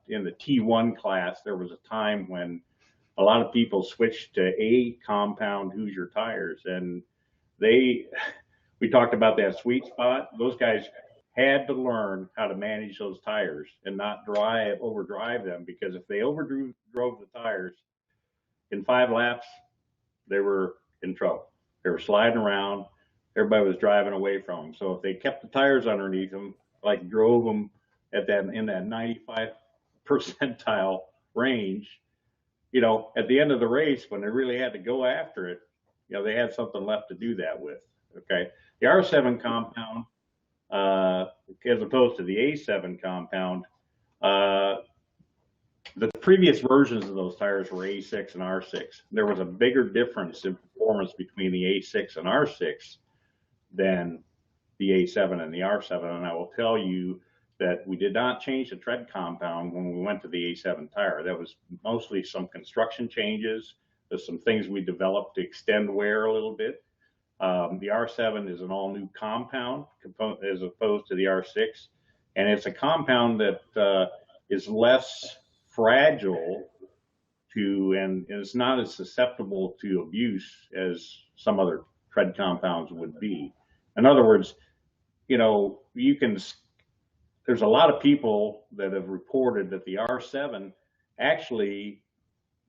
In the T1 class, there was a time when a lot of people switched to A compound Hoosier tires, and we talked about that sweet spot. Those guys had to learn how to manage those tires and not overdrive them, because if they drove the tires in 5 laps, they were in trouble. They were sliding around. Everybody was driving away from them. So if they kept the tires underneath them, like drove them in that 95 percentile range, at the end of the race, when they really had to go after it, they had something left to do that with. Okay. The R7 compound, as opposed to the A7 compound, the previous versions of those tires were A6 and R6. There was a bigger difference in performance between the A6 and R6 than the A7 and the R7. And I will tell you that we did not change the tread compound when we went to the A7 tire. That was mostly some construction changes. There's some things we developed to extend wear a little bit. The R7 is an all new compound as opposed to the R6. And it's a compound that is less fragile and is not as susceptible to abuse as some other tread compounds would be. In other words, there's a lot of people that have reported that the R7 actually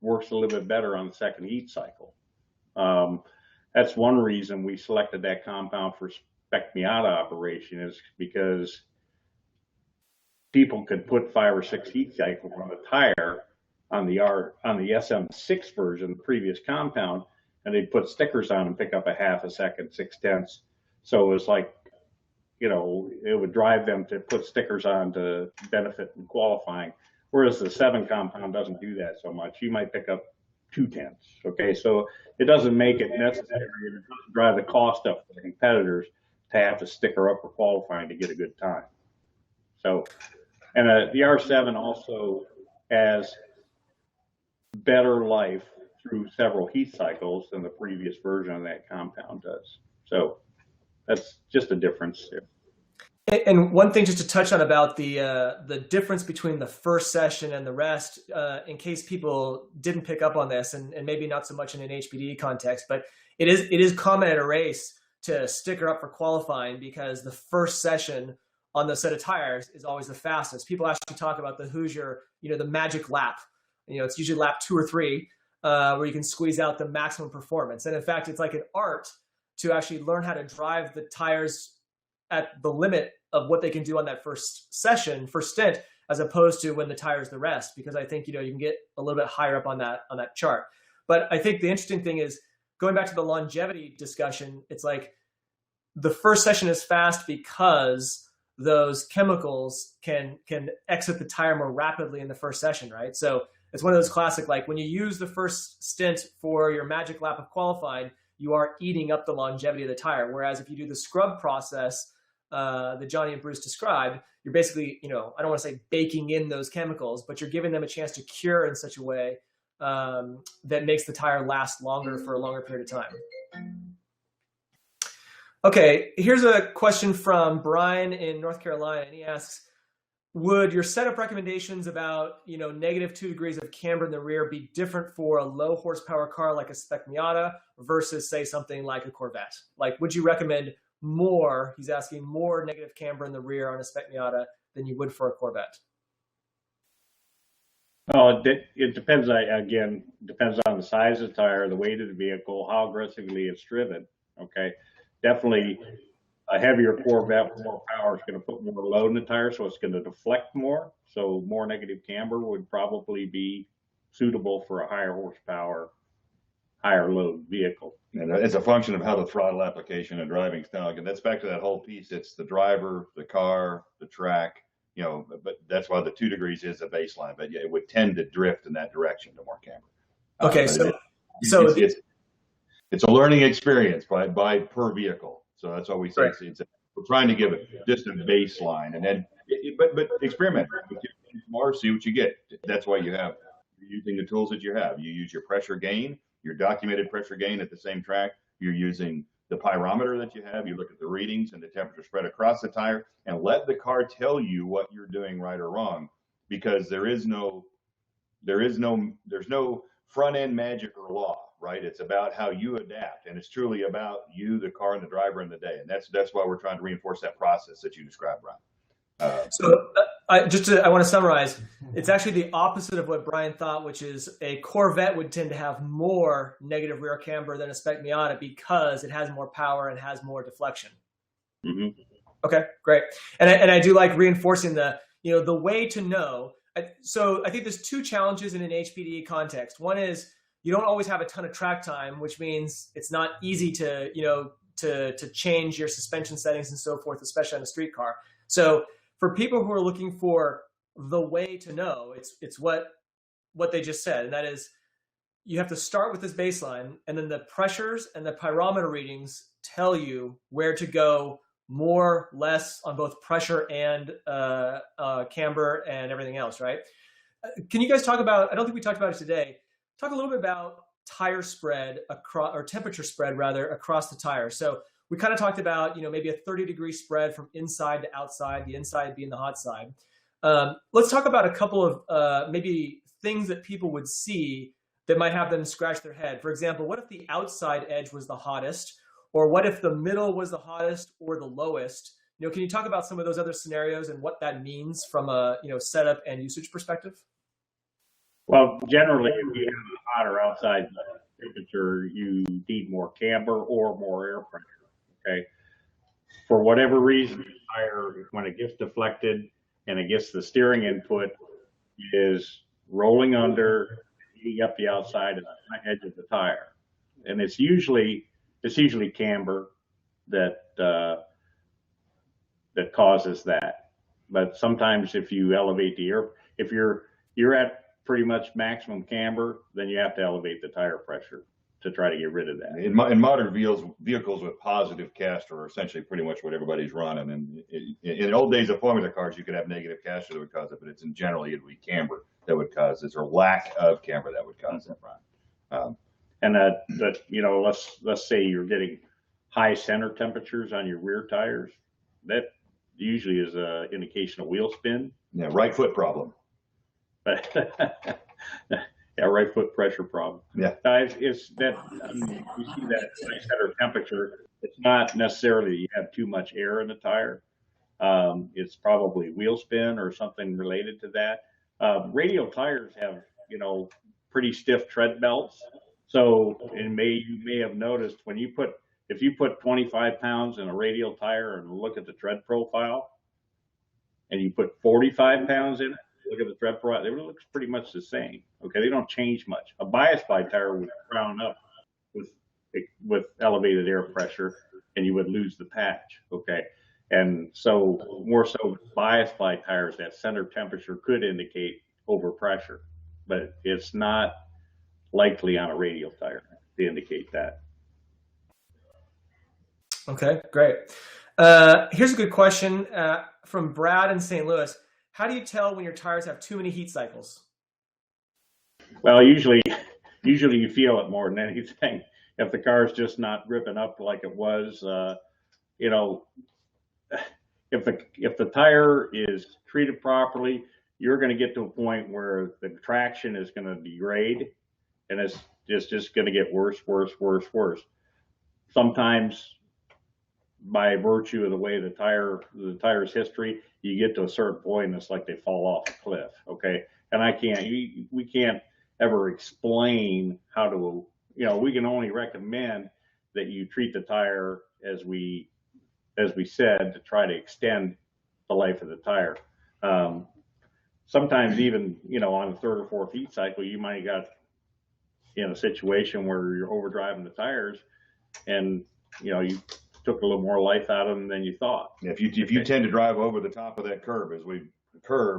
works a little bit better on the second heat cycle. That's one reason we selected that compound for spec Miata operation, is because people could put 5 or 6 heat cycles on the tire on the SM6 version, the previous compound, and they'd put stickers on and pick up a half a second, 0.6. So it was like, it would drive them to put stickers on to benefit in qualifying. Whereas the 7 compound doesn't do that so much. You might pick up 0.2. Okay, so it doesn't make it necessary, and it doesn't drive the cost up for the competitors to have to sticker up for qualifying to get a good time. So, and the R7 also has better life through several heat cycles than the previous version of that compound does. So that's just a difference there. And one thing just to touch on about the difference between the first session and the rest, in case people didn't pick up on this, and maybe not so much in an HPD context, but it is common at a race to sticker up for qualifying, because the first session on the set of tires is always the fastest. People actually talk about the Hoosier, the magic lap. It's usually lap 2 or 3. where you can squeeze out the maximum performance. And in fact, it's like an art to actually learn how to drive the tires at the limit of what they can do on that first stint, as opposed to when the tires the rest, because I think, you can get a little bit higher up on that chart. But I think the interesting thing is, going back to the longevity discussion, it's like the first session is fast because those chemicals can exit the tire more rapidly in the first session, right? So it's one of those classic, like when you use the first stint for your magic lap of qualifying, you are eating up the longevity of the tire. Whereas if you do the scrub process that Johnny and Bruce described, you're basically, I don't want to say baking in those chemicals, but you're giving them a chance to cure in such a way that makes the tire last longer for a longer period of time. Okay, here's a question from Brian in North Carolina, and he asks, would your setup recommendations about, -2 degrees of camber in the rear be different for a low horsepower car like a Spec Miata versus, say, something like a Corvette? Like, would you recommend more, he's asking, more negative camber in the rear on a Spec Miata than you would for a Corvette? Oh, it depends. Depends on the size of the tire, the weight of the vehicle, how aggressively it's driven. Okay, definitely a heavier Corvette with more power is going to put more load in the tire, so it's going to deflect more. So more negative camber would probably be suitable for a higher horsepower, higher load vehicle. And it's a function of how the throttle application and driving style. And that's back to that whole piece. It's the driver, the car, the track. But that's why the 2 degrees is a baseline. But yeah, it would tend to drift in that direction to more camber. Okay, it's a learning experience by per vehicle. So that's why we say we're trying to give it just a baseline, and then but experiment more, see what you get. That's why you're using the tools that you have. You use your pressure gain, your documented pressure gain at the same track. You're using the pyrometer that you have. You look at the readings and the temperature spread across the tire, and let the car tell you what you're doing right or wrong, because there's no front end magic or law, right? It's about how you adapt, and it's truly about you, the car, and the driver in the day. And that's why we're trying to reinforce that process that you described, Brian. I want to summarize. It's actually the opposite of what Brian thought, which is a Corvette would tend to have more negative rear camber than a Spec Miata because it has more power and has more deflection. Mm-hmm. Okay, great. And I do like reinforcing the way to know. So I think there's two challenges in an HPDE context. One is you don't always have a ton of track time, which means it's not easy to change your suspension settings and so forth, especially on a street car. So for people who are looking for the way to know, it's what they just said, and that is you have to start with this baseline, and then the pressures and the pyrometer readings tell you where to go more, less on both pressure and camber and everything else, right? Can you guys talk about, I don't think we talked about it today, talk a little bit about tire spread or temperature spread rather across the tire. So we kind of talked about, maybe a 30-degree spread from inside to outside, the inside being the hot side. Let's talk about a couple of maybe things that people would see that might have them scratch their head. For example, what if the outside edge was the hottest? Or what if the middle was the hottest or the lowest? Can you talk about some of those other scenarios and what that means from a setup and usage perspective? Well, generally, if you have a hotter outside temperature, you need more camber or more air pressure. Okay. For whatever reason, the tire, when it gets deflected and it gets the steering input, is rolling under, heating up the outside and the edge of the tire, and it's usually camber that causes that. But sometimes if you elevate the air, if you're at pretty much maximum camber, then you have to elevate the tire pressure to try to get rid of that. In modern vehicles with positive caster are essentially pretty much what everybody's running. And in old days of Formula cars, you could have negative caster that would cause it, but it's generally it would be camber that would cause this, or lack of camber that would cause it, Brian. And let's say you're getting high center temperatures on your rear tires. That usually is an indication of wheel spin. Yeah, right foot problem. Yeah, right foot pressure problem. Yeah, it's that you see that high center temperature. It's not necessarily you have too much air in the tire. It's probably wheel spin or something related to that. Radial tires have pretty stiff tread belts. So you may have noticed if you put 25 pounds in a radial tire and look at the tread profile, and you put 45 pounds in it, look at the tread profile, it looks pretty much the same. Okay, they don't change much. A bias ply tire would crown up with elevated air pressure, and you would lose the patch. Okay, and so more so bias ply tires, that center temperature could indicate overpressure, but it's not likely on a radial tire to indicate that. Okay, great. Here's a good question from Brad in St. Louis. How do you tell when your tires have too many heat cycles? Well, usually you feel it more than anything. If the car's just not ripping up like it was, you know, if the tire is treated properly, you're going to get to a point where the traction is going to degrade, and it's just going to get worse. Sometimes, by virtue of the way the tire's history, you get to a certain point and it's like they fall off a cliff. Okay, and we can't ever explain how to. We can only recommend that you treat the tire as we said, to try to extend the life of the tire. Sometimes even, on the third or fourth heat cycle, you might got in a situation where you're overdriving the tires and, you took a little more life out of them than you thought. If you tend to drive over the top of that curve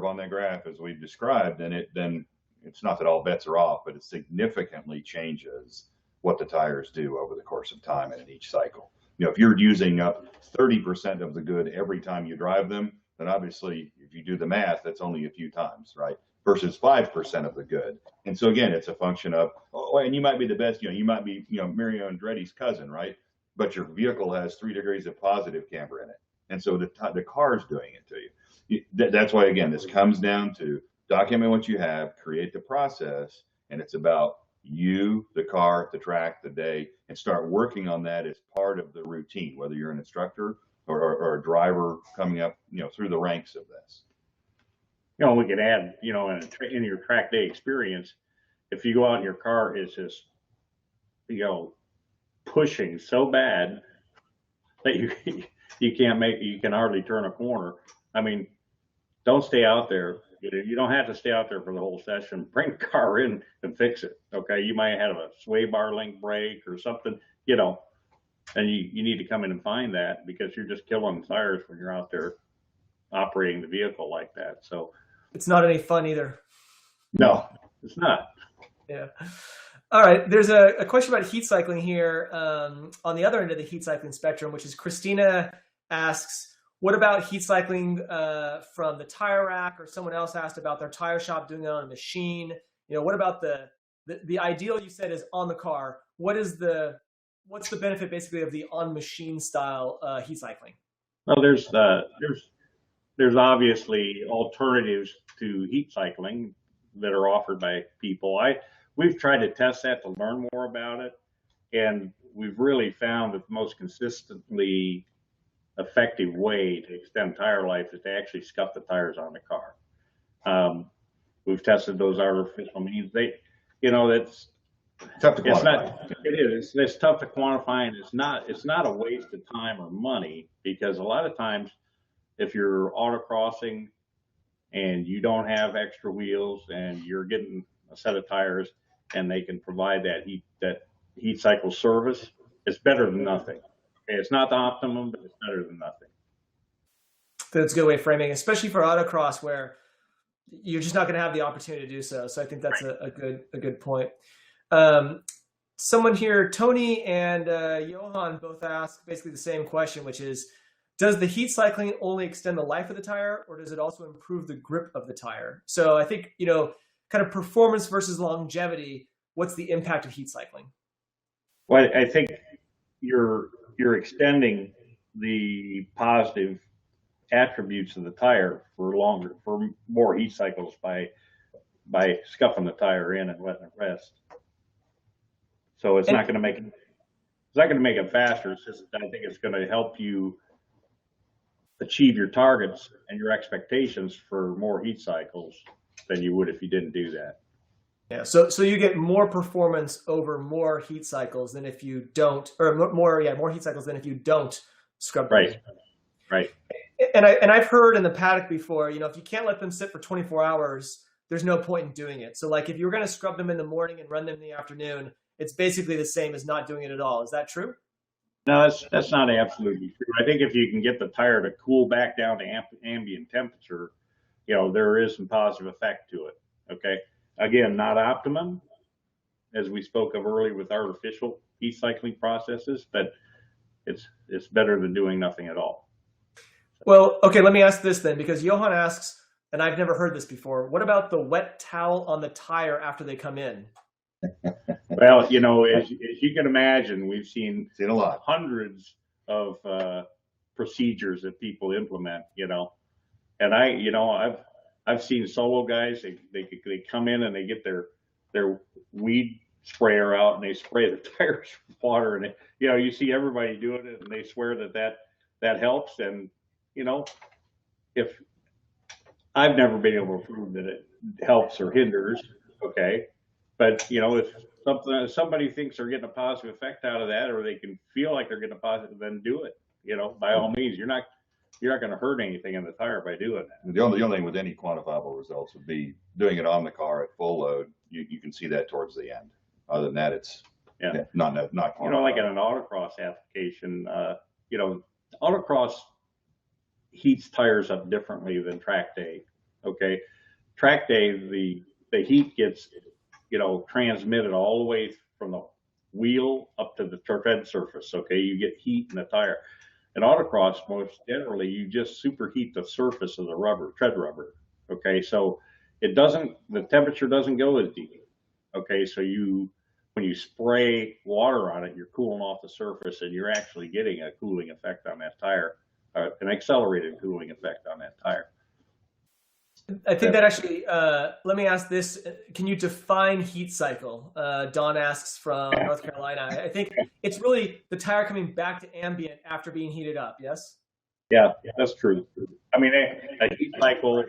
on that graph as we've described, then it's not that all bets are off, but it significantly changes what the tires do over the course of time and in each cycle. If you're using up 30% of the good every time you drive them, then obviously if you do the math, that's only a few times, right? Versus 5% of the good. And so again, it's a function of, and you might be the best, you might be, Mario Andretti's cousin, right? But your vehicle has 3 degrees of positive camber in it. And so the car's doing it to you. That's why, again, this comes down to document what you have, create the process, and it's about you, the car, the track, the day, and start working on that as part of the routine, whether you're an instructor or a driver coming up, through the ranks of this. We could add, in your track day experience, if you go out in your car, it's just, pushing so bad that you can hardly turn a corner. I mean, don't stay out there. You don't have to stay out there for the whole session. Bring the car in and fix it. Okay, you might have a sway bar link break or something, and you need to come in and find that, because you're just killing tires when you're out there operating the vehicle like that. So it's not any fun either. No, it's not. Yeah. All right. There's a question about heat cycling here on the other end of the heat cycling spectrum, which is Christina asks, what about heat cycling from the tire rack? Or someone else asked about their tire shop doing it on a machine. What about the ideal you said is on the car? What's the benefit basically of the on machine style heat cycling? Well, there's obviously alternatives to heat cycling that are offered by people. We've tried to test that to learn more about it, and we've really found that the most consistently effective way to extend tire life is to actually scuff the tires on the car. We've tested those artificial means. That's tough to quantify. It's tough to quantify, and it's not a waste of time or money, because a lot of times if you're autocrossing and you don't have extra wheels and you're getting a set of tires and they can provide that heat cycle service, it's better than nothing. Okay, it's not the optimum, but it's better than nothing. That's a good way of framing, especially for autocross, where you're just not going to have the opportunity to do so. So I think that's a good point. Someone here, Tony and Johan, both ask basically the same question, which is, does the heat cycling only extend the life of the tire, or does it also improve the grip of the tire? So I think, kind of performance versus longevity, what's the impact of heat cycling? Well, I think you're extending the positive attributes of the tire for more heat cycles by scuffing the tire in and letting it rest. So it's not going to make it faster. It's just, I think it's going to help you achieve your targets and your expectations for more heat cycles than you would if you didn't do that. Yeah, so you get more performance over more heat cycles than if you don't, or more heat cycles than if you don't scrub them. Right, right. And I've heard in the paddock before, if you can't let them sit for 24 hours, there's no point in doing it. So like if you're going to scrub them in the morning and run them in the afternoon, it's basically the same as not doing it at all. Is that true? No, that's not absolutely true. I think if you can get the tire to cool back down to ambient temperature, there is some positive effect to it. Okay. Again, not optimum, as we spoke of earlier with artificial heat cycling processes, but it's better than doing nothing at all. Well, okay, let me ask this then, because Johan asks, and I've never heard this before, what about the wet towel on the tire after they come in? Well, as you can imagine, we've seen a lot, hundreds of procedures that people implement, and I've seen solo guys, they come in and they get their weed sprayer out and they spray the tires with water, and you see everybody doing it and they swear that helps. And if I've never been able to prove that it helps or hinders, okay, but if somebody thinks they're getting a positive effect out of that, or they can feel like they're getting a positive, then do it. By all means, you're not going to hurt anything in the tire by doing that. The only thing with any quantifiable results would be doing it on the car at full load. You can see that towards the end. Other than that, it's not quantifiable. Like in an autocross application, autocross heats tires up differently than track day. Okay, track day, the heat gets transmitted all the way from the wheel up to the tread surface. Okay, you get heat in the tire. In autocross, most generally, you just superheat the surface of the tread rubber. Okay, so the temperature doesn't go as deep. Okay, so when you spray water on it, you're cooling off the surface, and you're actually getting a cooling effect on that tire, an accelerated cooling effect on that tire. I think that actually, let me ask this. Can you define heat cycle? Don asks from North Carolina. I think it's really the tire coming back to ambient after being heated up, yes? Yeah, that's true. I mean, a heat cycle,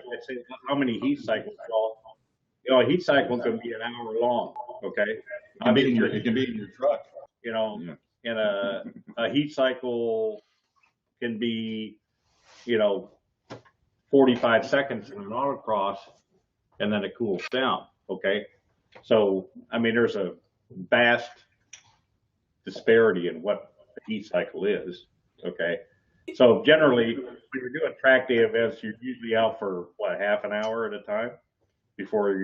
how many heat cycles? Well, a heat cycle can be an hour long, okay? It can be in your truck. And a heat cycle can be, 45 seconds in an autocross, and then it cools down. Okay. So, I mean, there's a vast disparity in what the heat cycle is. Okay. So generally, when you're doing track day events, you're usually out for half an hour at a time before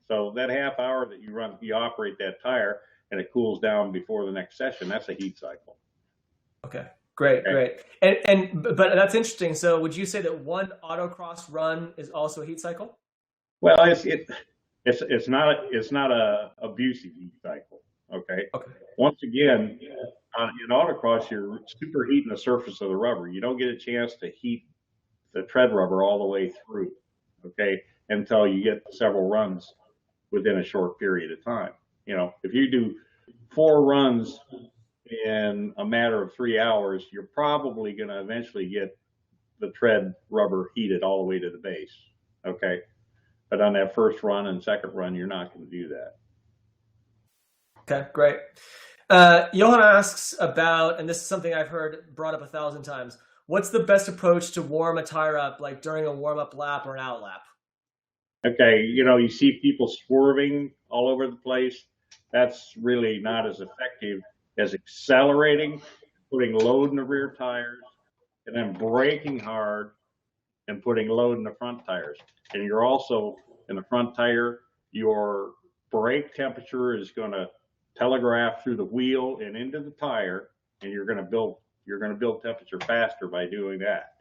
so that half hour that you operate that tire and it cools down before the next session, that's a heat cycle. Okay. Great. But that's interesting. So would you say that one autocross run is also a heat cycle? Well, it's not a abusive heat cycle. Okay. Once again, in autocross, you're superheating the surface of the rubber. You don't get a chance to heat the tread rubber all the way through. Okay, until you get several runs within a short period of time. If you do 4 runs in a matter of 3 hours, you're probably going to eventually get the tread rubber heated all the way to the base. Okay. But on that first run and second run, you're not going to do that. Okay, great. Johan asks about, and this is something I've heard brought up 1,000 times, what's the best approach to warm a tire up, like during a warm-up lap or an out lap? Okay, you see people swerving all over the place. That's really not as effective as accelerating, putting load in the rear tires, and then braking hard and putting load in the front tires. And you're also, in the front tire, your brake temperature is going to telegraph through the wheel and into the tire, and you're going to build temperature faster by doing that.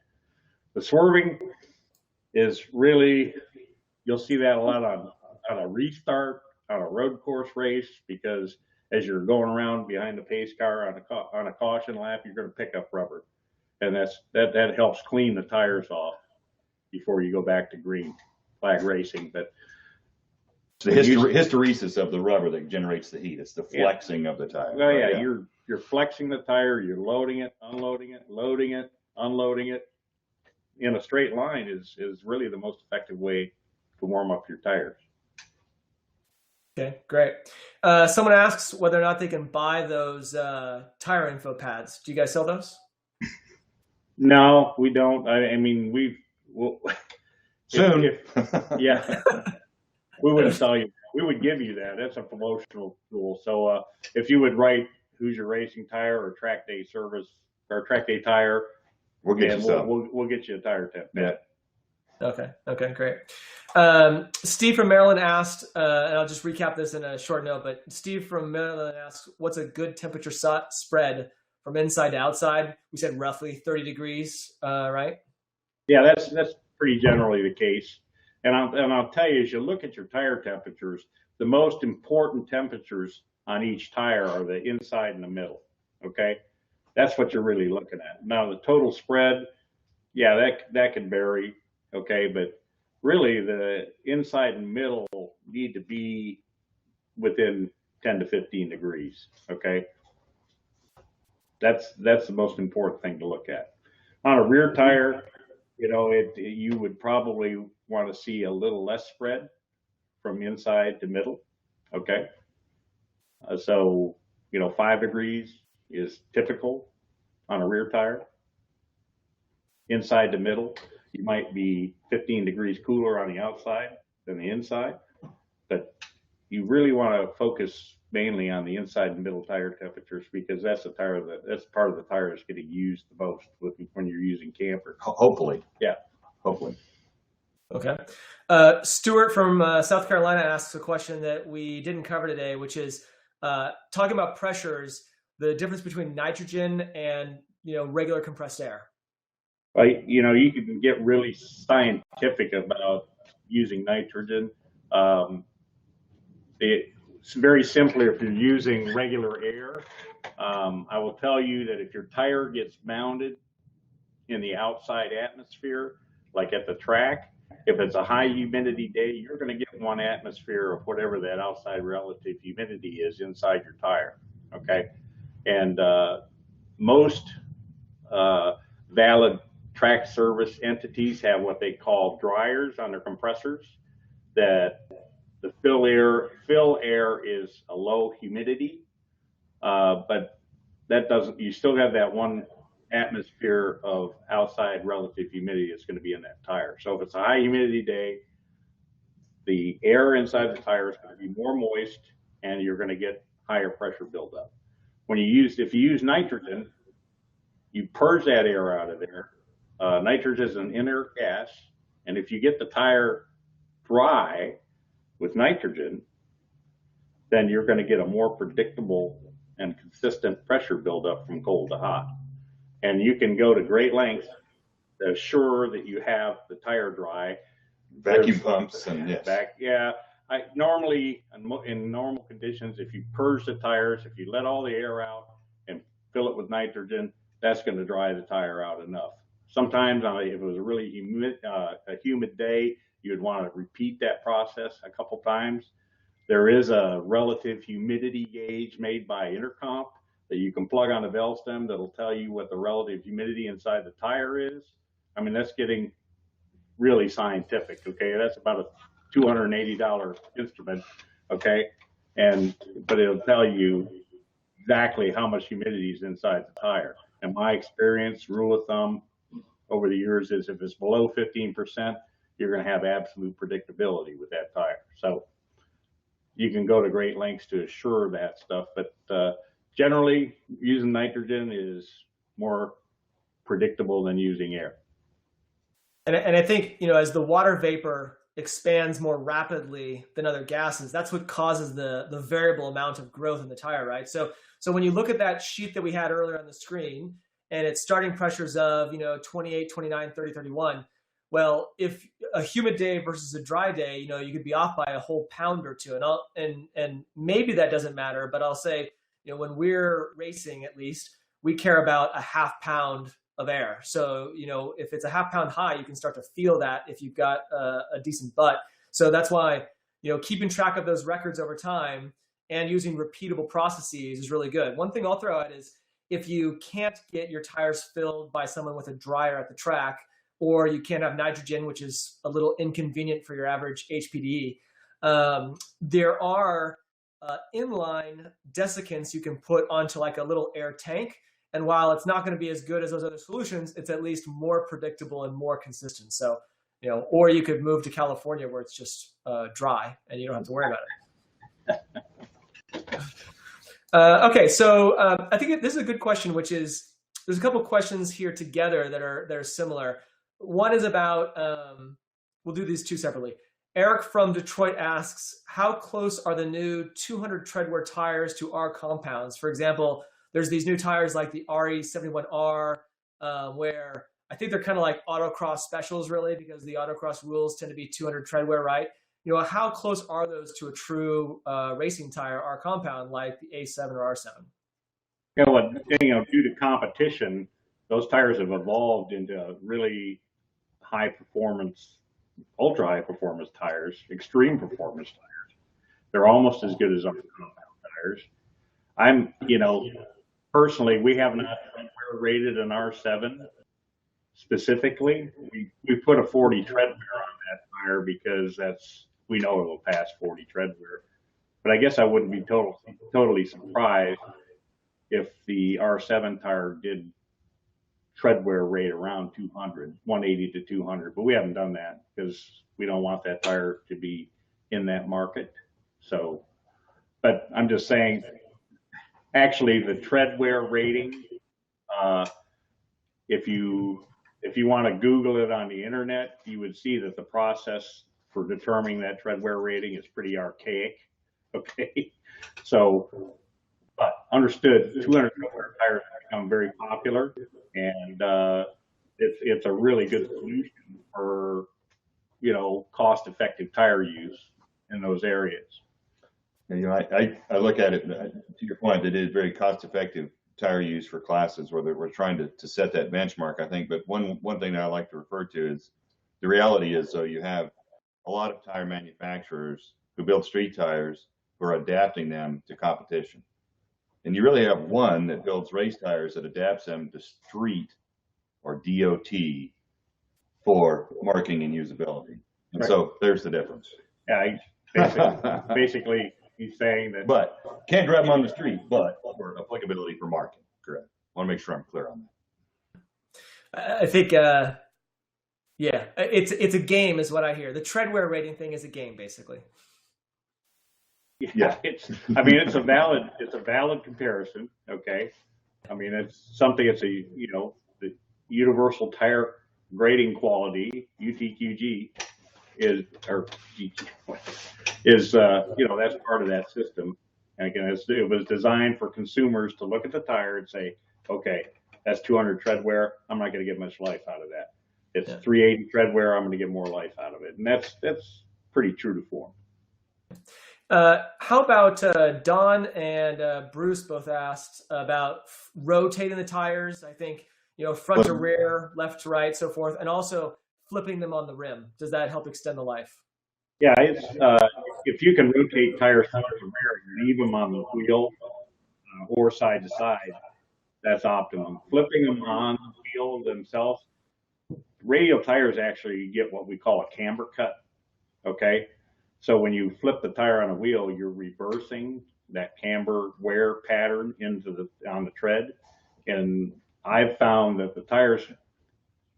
The swerving is really, you'll see that a lot on a restart, on a road course race, because as you're going around behind the pace car on a caution lap, you're going to pick up rubber, and that helps clean the tires off before you go back to green flag racing. But it's the hysteresis of the rubber that generates the heat. It's the flexing of the tire. Well, yeah, you're flexing the tire, you're loading it, unloading it, loading it, unloading it in a straight line is really the most effective way to warm up your tires. Okay, great. Someone asks whether or not they can buy those tire info pads. Do you guys sell those? No, we don't. I mean, well, Soon. yeah, we wouldn't sell you. We would give you that. That's a promotional tool. So if you would write Hoosier Racing Tire or Track Day Service or Track Day Tire, We'll get you and some. we'll get you a tire temp. Yeah. Okay, great. Steve from Maryland asked, and I'll just recap this in a short note, but Steve from Maryland asked, what's a good temperature spread from inside to outside? We said roughly 30 degrees, right? Yeah, that's pretty generally the case. And I'll tell you, as you look at your tire temperatures, the most important temperatures on each tire are the inside and the middle. Okay, that's what you're really looking at. Now the total spread, yeah, that can vary. Okay, but really the inside and middle need to be within 10 to 15 degrees. Okay, that's the most important thing to look at. On a rear tire, you would probably want to see a little less spread from inside to middle. Okay. So, 5 degrees is typical on a rear tire. Inside to middle, you might be 15 degrees cooler on the outside than the inside, but you really want to focus mainly on the inside and middle tire temperatures because that's part of the tire that's getting used the most when you're using camper. Hopefully. Yeah. Hopefully. Okay. Stuart from South Carolina asks a question that we didn't cover today, which is talking about pressures, the difference between nitrogen and regular compressed air. Well, you can get really scientific about using nitrogen. It's very simply if you're using regular air. I will tell you that if your tire gets mounted in the outside atmosphere, like at the track, if it's a high humidity day, you're going to get 1 atmosphere of whatever that outside relative humidity is inside your tire. Okay. And most valid track service entities have what they call dryers on their compressors, that the fill air is a low humidity, but that doesn't, you still have that 1 atmosphere of outside relative humidity that's going to be in that tire. So if it's a high humidity day, the air inside the tire is going to be more moist and you're going to get higher pressure buildup. If you use nitrogen, you purge that air out of there. Nitrogen is an inert gas, and if you get the tire dry with nitrogen, then you're going to get a more predictable and consistent pressure buildup from cold to hot. And you can go to great lengths to assure that you have the tire dry. Vacuum pumps and yes. Normally in normal conditions, if you purge the tires, if you let all the air out and fill it with nitrogen, that's going to dry the tire out enough. Sometimes if it was a really humid day, you would want to repeat that process a couple times. There is a relative humidity gauge made by Intercomp that you can plug on a valve stem that'll tell you what the relative humidity inside the tire is. I mean, that's getting really scientific. Okay, that's about a $280 instrument. Okay, but it'll tell you exactly how much humidity is inside the tire. And my experience, rule of thumb over the years, is if it's below 15%, you're going to have absolute predictability with that tire. So you can go to great lengths to assure that stuff, but generally using nitrogen is more predictable than using air. And I think, as the water vapor expands more rapidly than other gases, that's what causes the variable amount of growth in the tire, right? So when you look at that sheet that we had earlier on the screen, and it's starting pressures of, 28, 29, 30, 31. Well, if a humid day versus a dry day, you could be off by a whole pound or two. And maybe that doesn't matter, but I'll say, when we're racing, at least, we care about a half pound of air. So, if it's a half pound high, you can start to feel that if you've got a decent butt. So that's why, keeping track of those records over time and using repeatable processes is really good. One thing I'll throw out is, if you can't get your tires filled by someone with a dryer at the track, or you can't have nitrogen, which is a little inconvenient for your average HPDE, There are inline desiccants you can put onto like a little air tank. And while it's not going to be as good as those other solutions, it's at least more predictable and more consistent. So, or you could move to California where it's just dry and you don't have to worry about it. Okay, so I think this is a good question, which is there's a couple questions here together that are similar. One is about, we'll do these two separately. Eric from Detroit asks, how close are the new 200 treadwear tires to our compounds? For example, there's these new tires like the RE71R, where I think they're kind of like autocross specials really, because the autocross rules tend to be 200 treadwear, right? How close are those to a true racing tire, R compound, like the A7 or R7? Due to competition, those tires have evolved into really high performance, ultra high performance tires, extreme performance tires. They're almost as good as our compound tires. Personally, we have not rated an R7 specifically. We put a 40 treadwear on that tire because we know it will pass 40 treadwear. But I guess I wouldn't be totally surprised if the R7 tire did treadwear rate around 200, 180 to 200. But we haven't done that because we don't want that tire to be in that market. So, but I'm just saying, actually, the treadwear rating, if you want to Google it on the internet, you would see that the process for determining that treadwear rating is pretty archaic. Okay, so but understood, 200 treadwear tires have become very popular, and it's a really good solution for cost-effective tire use in those areas. I look at it, to your point, that it is very cost-effective tire use for classes where we're trying to set that benchmark, I think. But one thing that I like to refer to is the reality is, so you have a lot of tire manufacturers who build street tires who are adapting them to competition. And you really have one that builds race tires that adapts them to street or DOT for marking and usability. And right. So there's the difference. Yeah, basically he's saying that. But can't drive them on the street, but for applicability for marking. Correct. I want to make sure I'm clear on that. I think, it's a game is what I hear. The treadwear rating thing is a game, basically. Yeah, it's a valid comparison. Okay. The universal tire grading quality, UTQG, is that's part of that system. And again, it was designed for consumers to look at the tire and say, okay, that's 200 treadwear. I'm not going to get much life out of that. It's 380 treadwear. I'm going to get more life out of it. And that's pretty true to form. How about Don and Bruce both asked about rotating the tires? I think, front to rear, left to right, so forth, and also flipping them on the rim. Does that help extend the life? Yeah, if you can rotate tires front to rear and leave them on the wheel or side to side, that's optimum. Flipping them on the wheel themselves, radial tires actually get what we call a camber cut. Okay. So when you flip the tire on a wheel, you're reversing that camber wear pattern on the tread. And I've found that the tires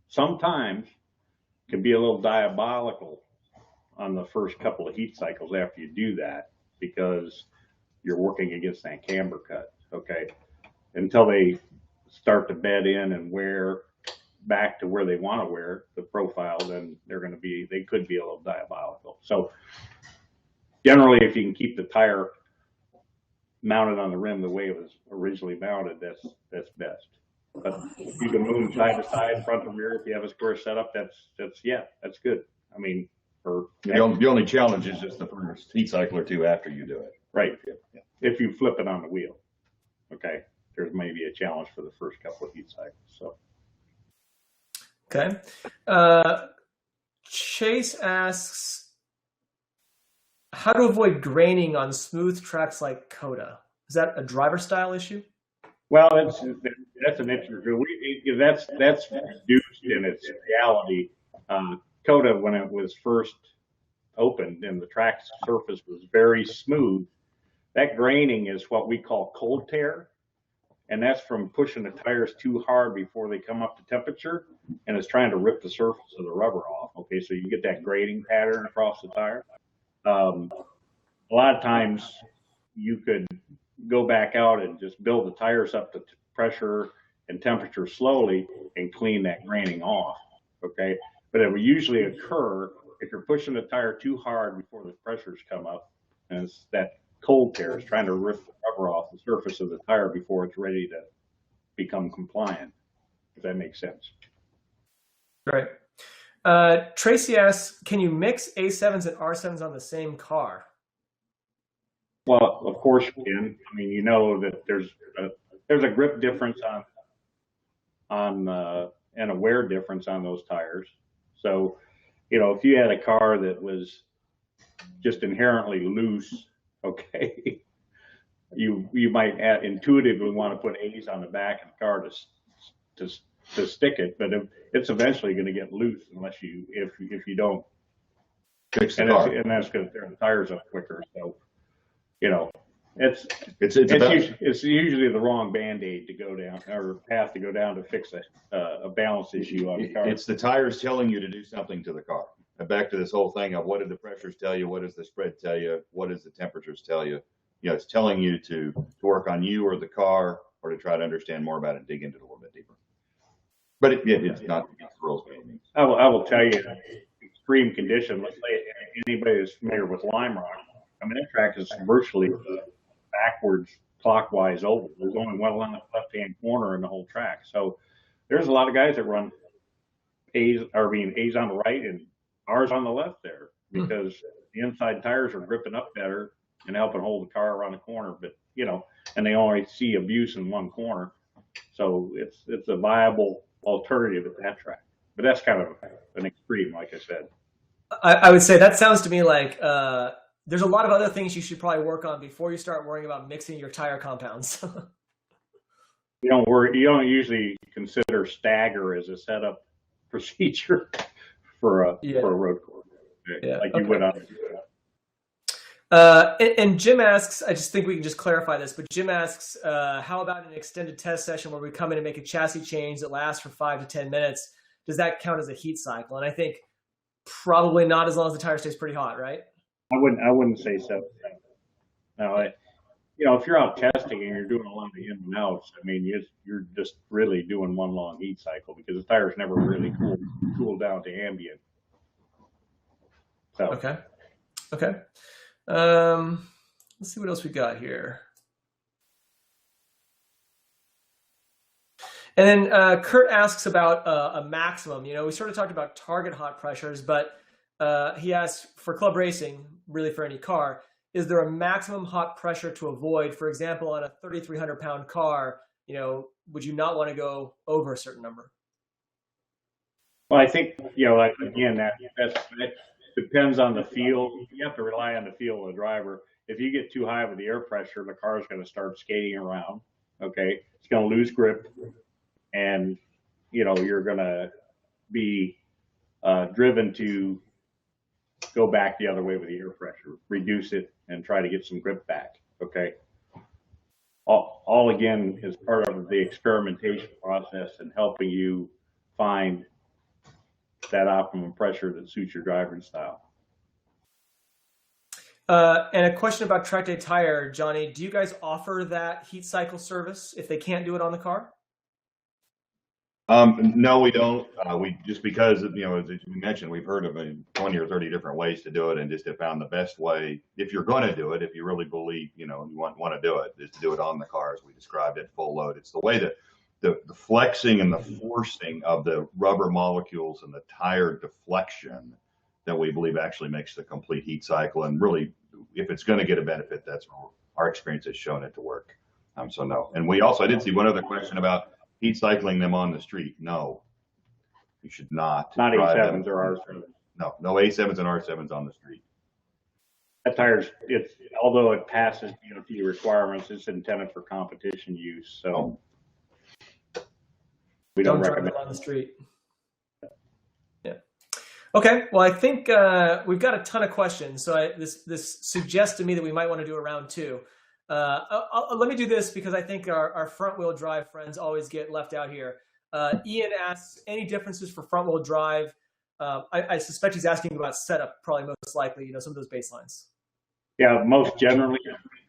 sometimes can be a little diabolical on the first couple of heat cycles after you do that, because you're working against that camber cut. Okay. Until they start to bed in and wear back to where they want to wear the profile, then they could be a little diabolical. So generally, if you can keep the tire mounted on the rim the way it was originally mounted, that's best. But if you can move side to side, front to rear, if you have a square setup, that's good. I mean, the only challenge is just the first heat cycle or two after you do it. Right. Yeah. If you flip it on the wheel, okay, there's maybe a challenge for the first couple of heat cycles. So. Okay. Chase asks, how to avoid graining on smooth tracks like COTA? Is that a driver style issue? Well, that's an interesting. That's reduced in its reality. COTA, when it was first opened and the track surface was very smooth, that graining is what we call cold tear. And that's from pushing the tires too hard before they come up to temperature, and it's trying to rip the surface of the rubber off. Okay, so you get that grading pattern across the tire. A lot of times you could go back out and just build the tires up to pressure and temperature slowly and clean that graining off. Okay, but it will usually occur if you're pushing the tire too hard before the pressures come up, and it's that cold tear is trying to rip the rubber off the surface of the tire before it's ready to become compliant, if that makes sense. Right. Tracy asks, can you mix A7s and R7s on the same car? Well, of course you can. I mean, you know that there's a grip difference on and a wear difference on those tires. So, you know, if you had a car that was just inherently loose, okay, you might intuitively want to put A's on the back of the car to stick it, but it's eventually going to get loose unless if you don't fix the car, and that's going to tear the tires up quicker. So, you know, it's usually the wrong Band-Aid to go down or path to go down to fix a balance issue on the car. It's the tires telling you to do something to the car. And back to this whole thing of what do the pressures tell you? What does the spread tell you? What does the temperatures tell you? You know, it's telling you to work on you or the car, or to try to understand more about it and dig into it a little bit deeper. But it's not against the rules by any means. I will tell you, extreme condition. Let's say anybody is familiar with Lime Rock. I mean, that track is virtually backwards, clockwise oval. There's only one left-hand corner in the whole track. So there's a lot of guys that run A's on the right and R's on the left there, because the inside tires are gripping up better and helping hold the car around the corner. But, you know, and they only see abuse in one corner. So it's a viable alternative at that track. But that's kind of an extreme, like I said. I would say that sounds to me like there's a lot of other things you should probably work on before you start worrying about mixing your tire compounds. You don't usually consider stagger as a setup procedure for a road course, you would on. And Jim asks, I just think we can just clarify this, but Jim asks, how about an extended test session where we come in and make a chassis change that lasts for 5 to 10 minutes? Does that count as a heat cycle? And I think probably not, as long as the tire stays pretty hot, right? I wouldn't say so. No, you know, if you're out testing and you're doing a lot of in and outs, I mean, you're just really doing one long heat cycle, because the tires never really cool down to ambient. So okay. Let's see what else we got here. And then Kurt asks about a maximum. You know, we sort of talked about target hot pressures, but he asks, for club racing, really for any car, is there a maximum hot pressure to avoid? For example, on a 3,300 pound car, you know, would you not want to go over a certain number? Well, I think, you know, like, again, that depends on the feel. You have to rely on the feel of the driver. If you get too high with the air pressure, the car is going to start skating around. Okay, it's going to lose grip, and you know, you're going to be driven to go back the other way with the air pressure, reduce it, and try to get some grip back. Okay, all again is part of the experimentation process and helping you find that optimum pressure that suits your driving style. And a question about TrackDayTire, Johnny, do you guys offer that heat cycle service if they can't do it on the car? No, we don't. We just, because, you know, as we mentioned, we've heard of 20 or 30 different ways to do it, and just have found the best way, if you're going to do it, if you really believe, you know, you want to do it, is to do it on the car, as we described it, full load. It's the way that the flexing and the forcing of the rubber molecules and the tire deflection that we believe actually makes the complete heat cycle. And really, if it's going to get a benefit, that's our experience has shown it to work. So no. And I did see one other question about heat cycling them on the street. No, you should not. Not A7s or R7s. No A7s and R7s on the street. That tire's, although it passes DOT requirements, it's intended for competition use. So we don't recommend it on the street. Yeah. Okay, well, I think we've got a ton of questions, so this suggests to me that we might want to do a round two. Let me do this because I think our front-wheel drive friends always get left out here. Ian asks, any differences for front-wheel drive? I suspect he's asking about setup, probably most likely, some of those baselines. Yeah, most generally,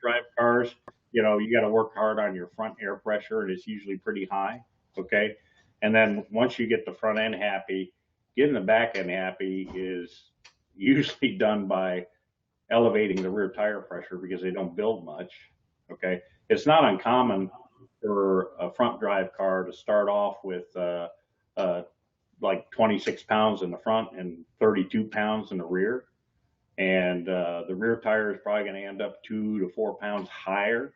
drive cars, you got to work hard on your front air pressure, and it's usually pretty high, okay? And then once you get the front end happy, getting the back end happy is usually done by elevating the rear tire pressure because they don't build much, okay? It's not uncommon for a front drive car to start off with like 26 pounds in the front and 32 pounds in the rear. And the rear tire is probably going to end up 2 to 4 pounds higher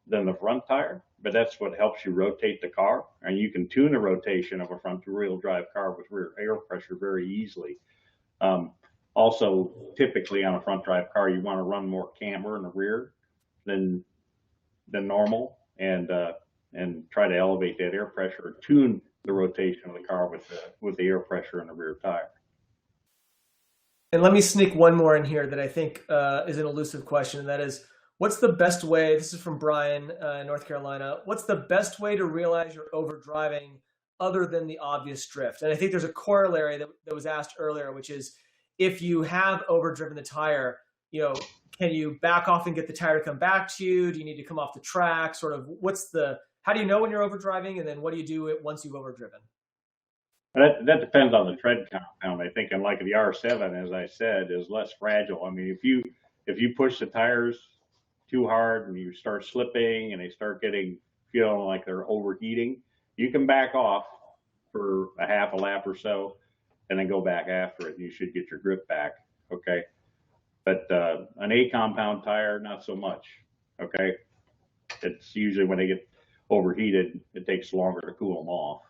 than the front tire, but that's what helps you rotate the car. And you can tune the rotation of a front-wheel drive car with rear air pressure very easily. Also, typically on a front drive car, you want to run more camber in the rear than normal, and try to elevate that air pressure, tune the rotation of the car with the air pressure in the rear tire. And let me sneak one more in here that I think is an elusive question, and that is, what's the best way, this is from Brian in North Carolina, what's the best way to realize you're overdriving other than the obvious drift? And I think there's a corollary that was asked earlier, which is, if you have overdriven the tire, can you back off and get the tire to come back to you? Do you need to come off the track? Sort of, how do you know when you're overdriving, and then what do you do once you've overdriven? That depends on the tread compound, I think, and like the R7, as I said, is less fragile. I mean, if you push the tires too hard and you start slipping and they start feeling like they're overheating, you can back off for a half a lap or so and then go back after it, and you should get your grip back, okay? But an A compound tire, not so much, okay? It's usually when they get overheated, it takes longer to cool them off.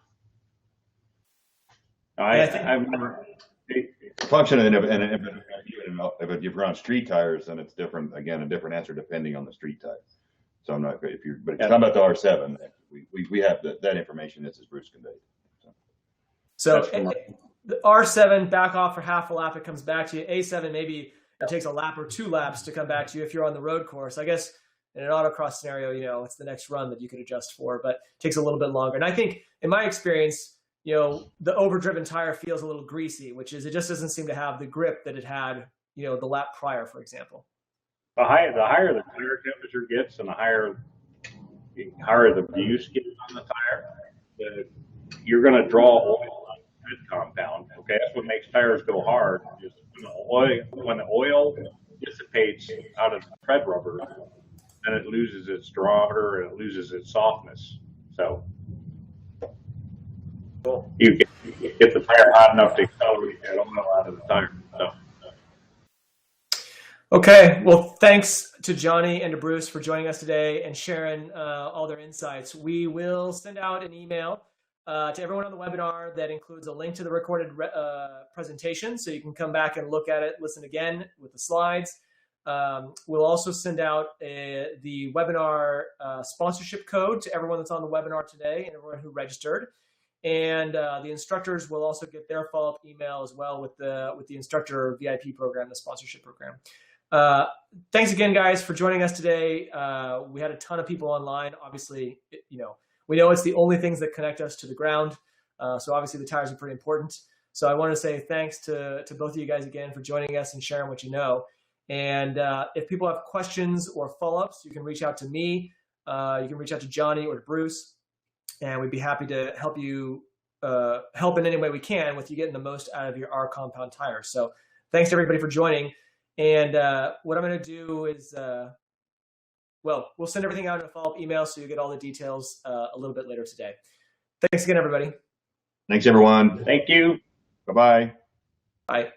I remember function, and if you've run street tires, then it's different. Again, a different answer depending on the street tire. So I'm not, but if you're talking about the R7, we have that information. This is Bruce conveyed. So the R7 back off for half a lap, it comes back to you. A7 maybe it takes a lap or 2 laps to come back to you if you're on the road course. I guess in an autocross scenario, it's the next run that you could adjust for, but it takes a little bit longer. And I think in my experience, the overdriven tire feels a little greasy, which is, it just doesn't seem to have the grip that it had, the lap prior, for example. The higher the tire temperature gets and the higher the abuse gets on the tire, you're going to draw oil on the tread compound. Okay, that's what makes tires go hard. Is when the oil dissipates out of the tread rubber, then it loses its durometer and it loses its softness. So you get the tire hot enough to accelerate that oil out of the tire. So. Okay, well, thanks to Johnny and to Bruce for joining us today and sharing all their insights. We will send out an email to everyone on the webinar that includes a link to the recorded presentation, so you can come back and look at it, listen again with the slides. We'll also send out the webinar sponsorship code to everyone that's on the webinar today and everyone who registered. And the instructors will also get their follow-up email as well with the instructor VIP program, the sponsorship program. Thanks again, guys, for joining us today. We had a ton of people online. Obviously, we know it's the only things that connect us to the ground. So obviously the tires are pretty important. So I want to say thanks to both of you guys again for joining us and sharing what you know. And if people have questions or follow-ups, you can reach out to me. You can reach out to Johnny or to Bruce. And we'd be happy to help you, help in any way we can with you getting the most out of your R compound tires. So thanks to everybody for joining. And what I'm going to do is, we'll send everything out in a follow-up email so you get all the details a little bit later today. Thanks again, everybody. Thanks, everyone. Thank you. Bye-bye. Bye.